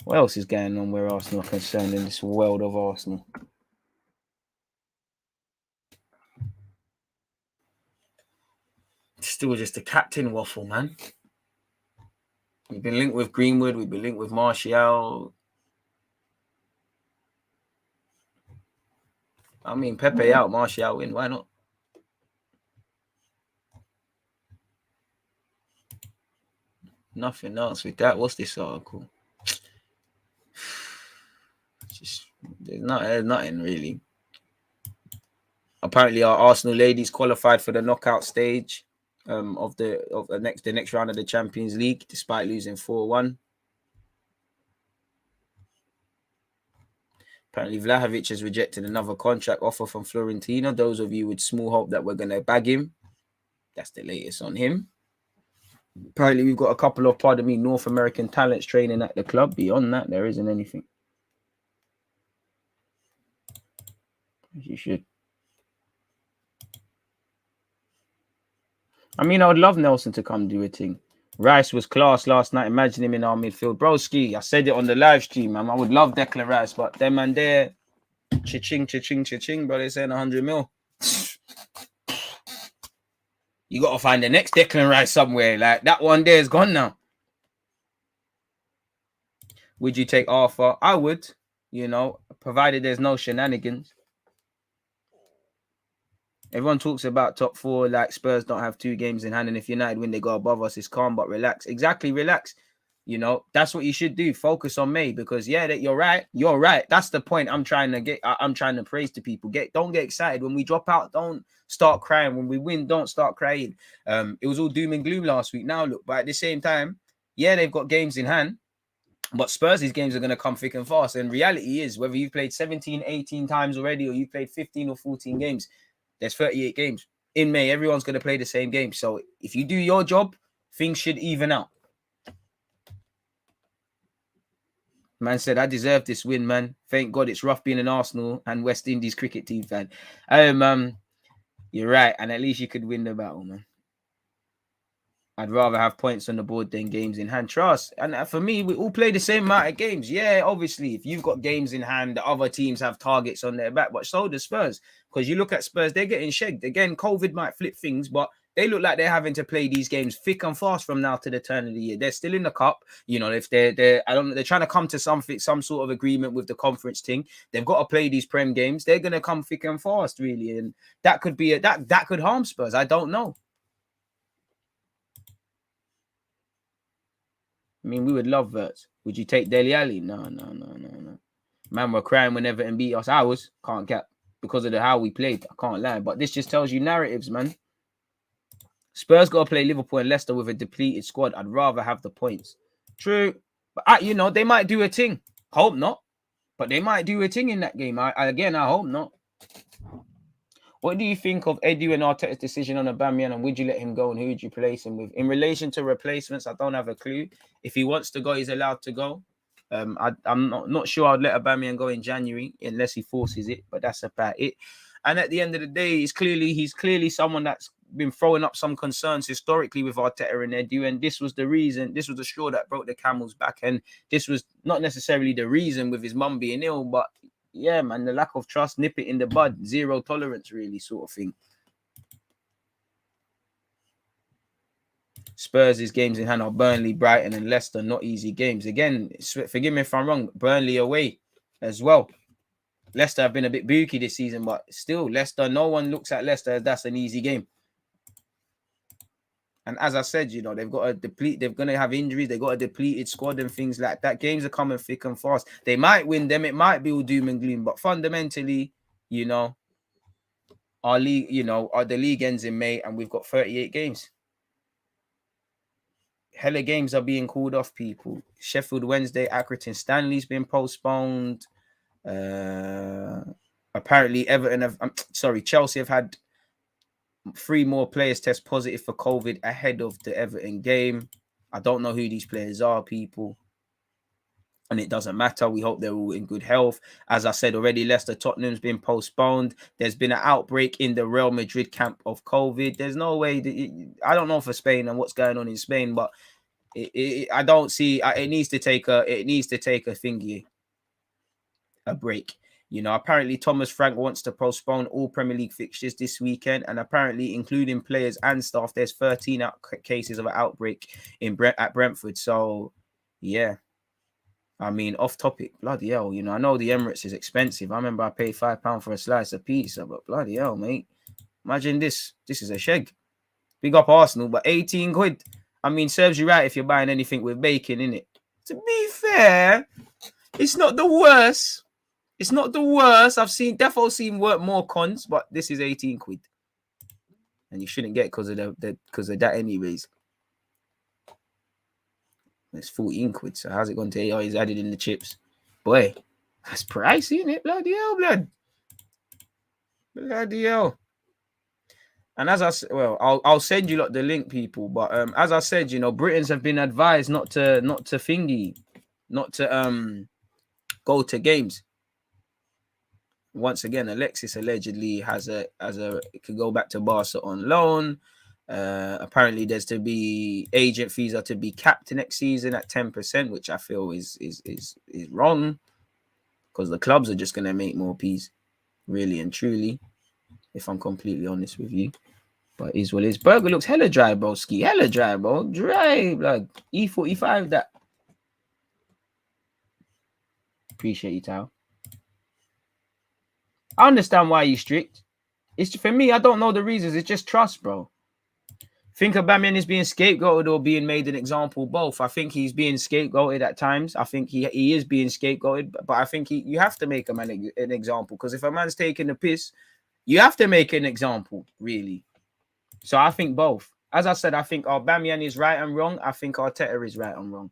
S2: what else is going on where Arsenal are concerned in this world of Arsenal? Still just a captain waffle, man. We've been linked with Greenwood. We've been linked with Martial. I mean, Pepe out, Martial in. Why not? Nothing else with that. What's this article? There's nothing really. Apparently, our Arsenal ladies qualified for the knockout stage of the next round of the Champions League, despite losing 4-1. Apparently, Vlahovic has rejected another contract offer from Fiorentina. Those of you with small hope that we're going to bag him, that's the latest on him. Apparently, we've got a couple of, North American talents training at the club. Beyond that, there isn't anything. You should. I mean, I would love Nelson to come do a thing. Rice was class last night. Imagine him in our midfield. Broski, I said it on the live stream, man. I would love Declan Rice, but them man there, cha-ching, cha-ching, cha-ching, bro. They're saying 100 mil. You got to find the next Declan Rice somewhere. Like, that one there is gone now. Would you take Arthur? I would, you know, provided there's no shenanigans. Everyone talks about top four, like Spurs don't have 2 games in hand, and if United win, they go above us. It's calm, but relax. Exactly, relax. You know, that's what you should do. Focus on May, because that you're right. You're right. That's the point I'm trying to get. I'm trying to praise to people. Don't get excited when we drop out. Don't start crying when we win. Don't start crying. It was all doom and gloom last week. Now look, but at the same time, they've got games in hand. But Spurs' games are going to come thick and fast. And reality is, whether you've played 17, 18 times already, or you've played 15 or 14 games, there's 38 games. In May, everyone's going to play the same game. So if you do your job, things should even out. Man said, I deserve this win, man. Thank God it's rough being an Arsenal and West Indies cricket team fan. You're right. And at least you could win the battle, man. I'd rather have points on the board than games in hand. Trust. And for me, we all play the same amount of games. Yeah, obviously, if you've got games in hand, the other teams have targets on their back. But so does Spurs. Because you look at Spurs, they're getting shagged. Again, COVID might flip things, but they look like they're having to play these games thick and fast from now to the turn of the year. They're still in the cup. You know, if they're trying to come to some sort of agreement with the conference thing. They've got to play these Prem games. They're gonna come thick and fast, really. And that could be that could harm Spurs. I don't know. I mean, we would love Verts. Would you take Dele Alli? No. Man, we're crying when Everton beat us. I was. Can't cap. Because of how we played. I can't lie. But this just tells you narratives, man. Spurs got to play Liverpool and Leicester with a depleted squad. I'd rather have the points. True. But, they might do a thing. Hope not. But they might do a thing in that game. I hope not. What do you think of Edu and Arteta's decision on Aubameyang, and would you let him go, and who would you replace him with? In relation to replacements, I don't have a clue. If he wants to go, he's allowed to go. I'm not sure I'd let Aubameyang go in January unless he forces it, but that's about it. And at the end of the day, he's clearly someone that's been throwing up some concerns historically with Arteta and Edu, and this was the reason. This was the straw that broke the camel's back, and this was not necessarily the reason with his mum being ill, but yeah, man, the lack of trust, nip it in the bud, zero tolerance, really, sort of thing. Spurs' games in hand are Burnley, Brighton, and Leicester, not easy games. Again, forgive me if I'm wrong, Burnley away as well. Leicester have been a bit booky this season, but still, Leicester, no one looks at Leicester as that's an easy game. And as I said, they've got to deplete. They're going to have injuries. They've got a depleted squad and things like that. Games are coming thick and fast. They might win them. It might be all doom and gloom. But fundamentally, our league, the league ends in May and we've got 38 games. Hella games are being called off, people. Sheffield Wednesday, Accrington Stanley's been postponed. Apparently, Chelsea have had 3 more players test positive for COVID ahead of the Everton game. I don't know who these players are, people. And it doesn't matter. We hope they're all in good health. As I said already, Leicester Tottenham's been postponed. There's been an outbreak in the Real Madrid camp of COVID. There's no way I don't know for Spain and what's going on in Spain, but I don't see it needs to take a thingy, a break. Apparently Thomas Frank wants to postpone all Premier League fixtures this weekend, and apparently, including players and staff, there's 13 cases of an outbreak at Brentford. So, yeah. I mean, off topic, bloody hell. I know the Emirates is expensive. I remember I paid £5 for a slice of pizza, but bloody hell, mate. Imagine this. This is a shag. Big up Arsenal, but 18 quid. I mean, serves you right if you're buying anything with bacon in it. To be fair, it's not the worst. It's not the worst. I've definitely seen more cons, but this is 18 quid. And you shouldn't get because of that anyways. It's 14 quid. So how's it going to he's added in the chips? Boy, that's pricey, isn't it? Bloody hell, blood. Bloody hell. And as I said, I'll send you the link, people. But as I said, Britons have been advised not to go to games. Once again, Alexis allegedly could go back to Barca on loan. Apparently, there's to be agent fees are to be capped next season at 10%, which I feel is wrong, because the clubs are just gonna make more peas, really and truly. If I'm completely honest with you, but is what it is. Burger looks hella dry, bro. Hella dry, bro. Dry, like E45. That. Appreciate you, Tao. I understand why you're strict. It's for me. I don't know the reasons. It's just trust, bro. Think AUBAMEYANG is being scapegoated or being made an example. Both. I think he's being scapegoated at times. I think he is being scapegoated, but I think you have to make a man an example, because if a man's taking the piss, you have to make an example, really. So I think both. As I said, I think AUBAMEYANG is right and wrong. I think ARTETA is right and wrong.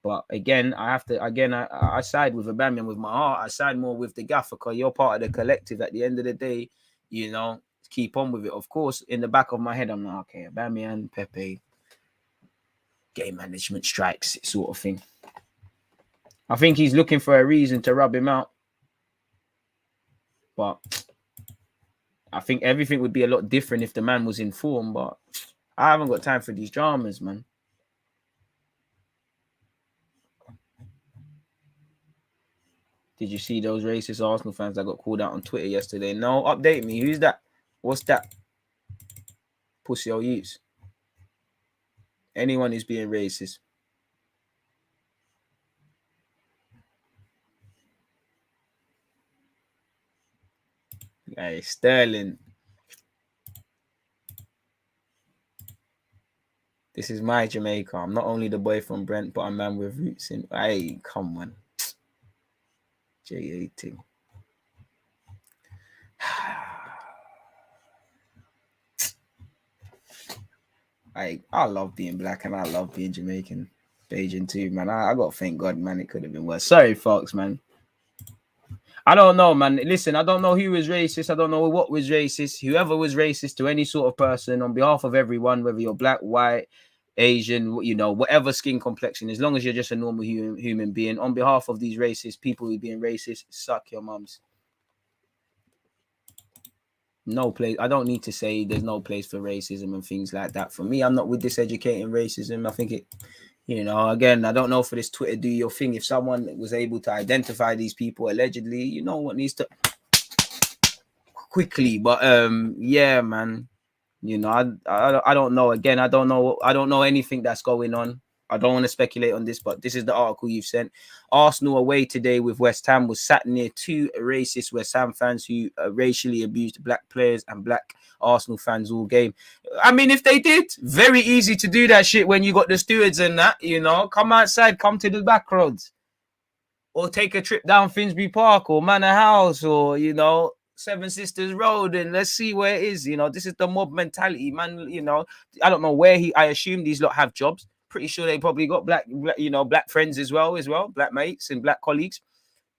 S2: But again, I have to. Again, I side with AUBAMEYANG with my heart. I side more with the gaffer, because you're part of the collective. At the end of the day, you know, keep on with it. Of course, in the back of my head, I'm like, okay, AUBAMEYANG, PEPE, game management strikes, sort of thing. I think he's looking for a reason to rub him out, but I think everything would be a lot different if the man was in form. But I haven't got time for these dramas, man. Did you see those racist Arsenal fans that got called out on Twitter yesterday? No, update me. Who's that? What's that? Pussy old youths. Anyone who's being racist. Hey, Sterling. This is my Jamaica. I'm not only the boy from Brent, but a man with roots in. Hey, come on. J18. I love being black and I love being Jamaican. Beijing too, man. I got to thank God, man. It could have been worse. Sorry, folks, man. I don't know, man. Listen, I don't know who was racist. I don't know what was racist. Whoever was racist to any sort of person, on behalf of everyone, whether you're black, white, Asian, you know, whatever skin complexion, as long as you're just a normal human being, on behalf of these racist people who being racist, suck your mums. No place. I don't need to say there's no place for racism and things like that. For me, I'm not with this educating racism. I think it, you know, again, I don't know for this Twitter do your thing. If someone was able to identify these people allegedly, you know what needs to quickly. But yeah, man. You know, I don't know. Again, I don't know anything that's going on. I don't want to speculate on this, but this is the article you've sent. Arsenal away today with West Ham was sat near two racist West Ham fans who racially abused black players and black Arsenal fans all game. I mean, if they did, very easy to do that shit when you got the stewards and that, you know. Come outside, come to the back roads. Or take a trip down Finsbury Park or Manor House or, you know, Seven Sisters Road, and let's see where it is. You know, this is the mob mentality, man. You know, I don't know where I assume these lot have jobs. Pretty sure they probably got black friends as well, black mates and black colleagues.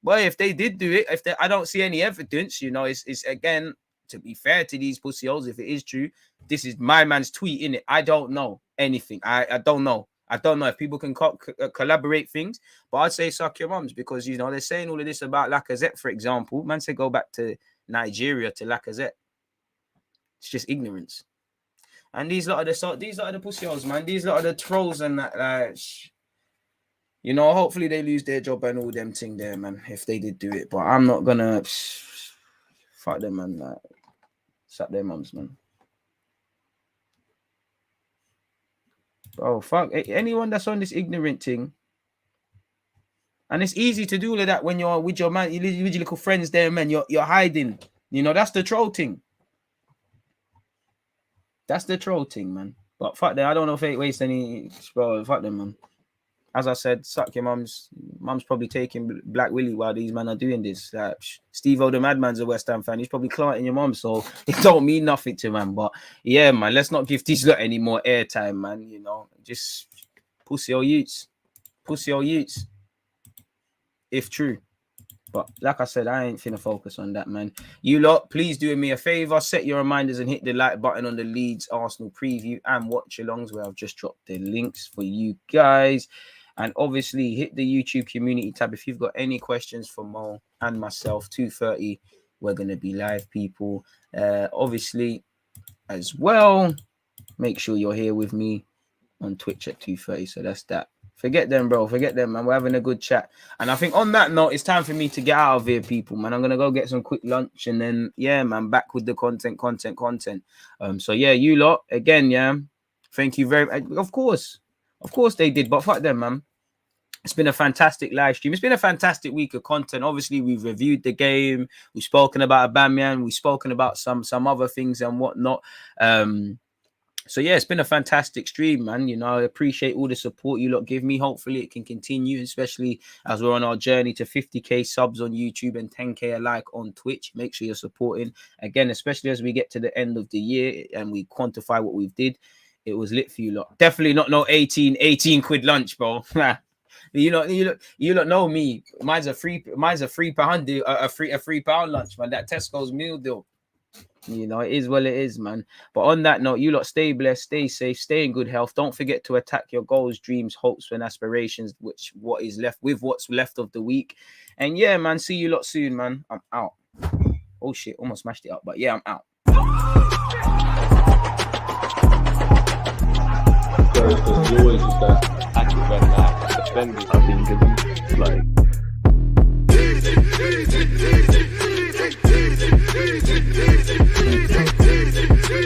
S2: But if they did do it, I don't see any evidence. You know, it's again, to be fair to these pussy holes, if it is true, this is my man's tweet, innit? I don't know anything. I don't know. I don't know if people can collaborate things, but I'd say suck your mums, because, you know, they're saying all of this about Lacazette, for example. Man said go back to Nigeria to Lacazette. It's just ignorance. And these lot are the pussy holes, man. These lot are the trolls and that. You know, hopefully they lose their job and all them thing there, man, if they did do it. But I'm not gonna fuck them, man. Like, suck their mums, man. Bro, fuck anyone that's on this ignorant thing. And it's easy to do all of that when you're with your man, with your little friends there, man. You're hiding. You know, that's the troll thing. That's the troll thing, man. But fuck them. I don't know if they waste any, bro. Fuck them, man. As I said, suck your mums. Mum's probably taking Black Willie while these men are doing this. Steve-O the Madman's a West Ham fan. He's probably clanting your mum, so it don't mean nothing to man. But yeah, man, let's not give these lot any more airtime, man. You know, just pussy or youths. Pussy or youths. If true. But like I said, I ain't finna focus on that, man. You lot, please do me a favor. Set your reminders and hit the like button on the Leeds Arsenal preview and watch alongs, where I've just dropped the links for you guys. And obviously, hit the YouTube community tab if you've got any questions for Mo and myself. 2:30, we're going to be live, people. Obviously, as well. Make sure you're here with me on Twitch at 2:30. So that's that. Forget them, bro. Forget them, man. We're having a good chat. And I think on that note, it's time for me to get out of here, people, man. I'm going to go get some quick lunch and then, yeah, man, back with the content. So, yeah, you lot, again, yeah, thank you very much. Of course they did, but fuck them, man. It's been a fantastic live stream. It's been a fantastic week of content. Obviously, we've reviewed the game. We've spoken about AUBAMEYANG. We've spoken about some other things and whatnot. So, yeah, it's been a fantastic stream, man. You know, I appreciate all the support you lot give me. Hopefully, it can continue, especially as we're on our journey to 50K subs on YouTube and 10K alike on Twitch. Make sure you're supporting. Again, especially as we get to the end of the year and we quantify what we've did. It was lit for you lot. Definitely not no 18 quid lunch, bro. You lot know me. Mine's a £3 deal, a £3 lunch, man. That Tesco's meal deal. You know, it is what it is, man. But on that note, you lot stay blessed, stay safe, stay in good health. Don't forget to attack your goals, dreams, hopes, and aspirations, what's left of the week. And yeah, man, see you lot soon, man. I'm out. Oh shit, almost smashed it up, but yeah, I'm out.
S1: There's always just that active defending. I think it's like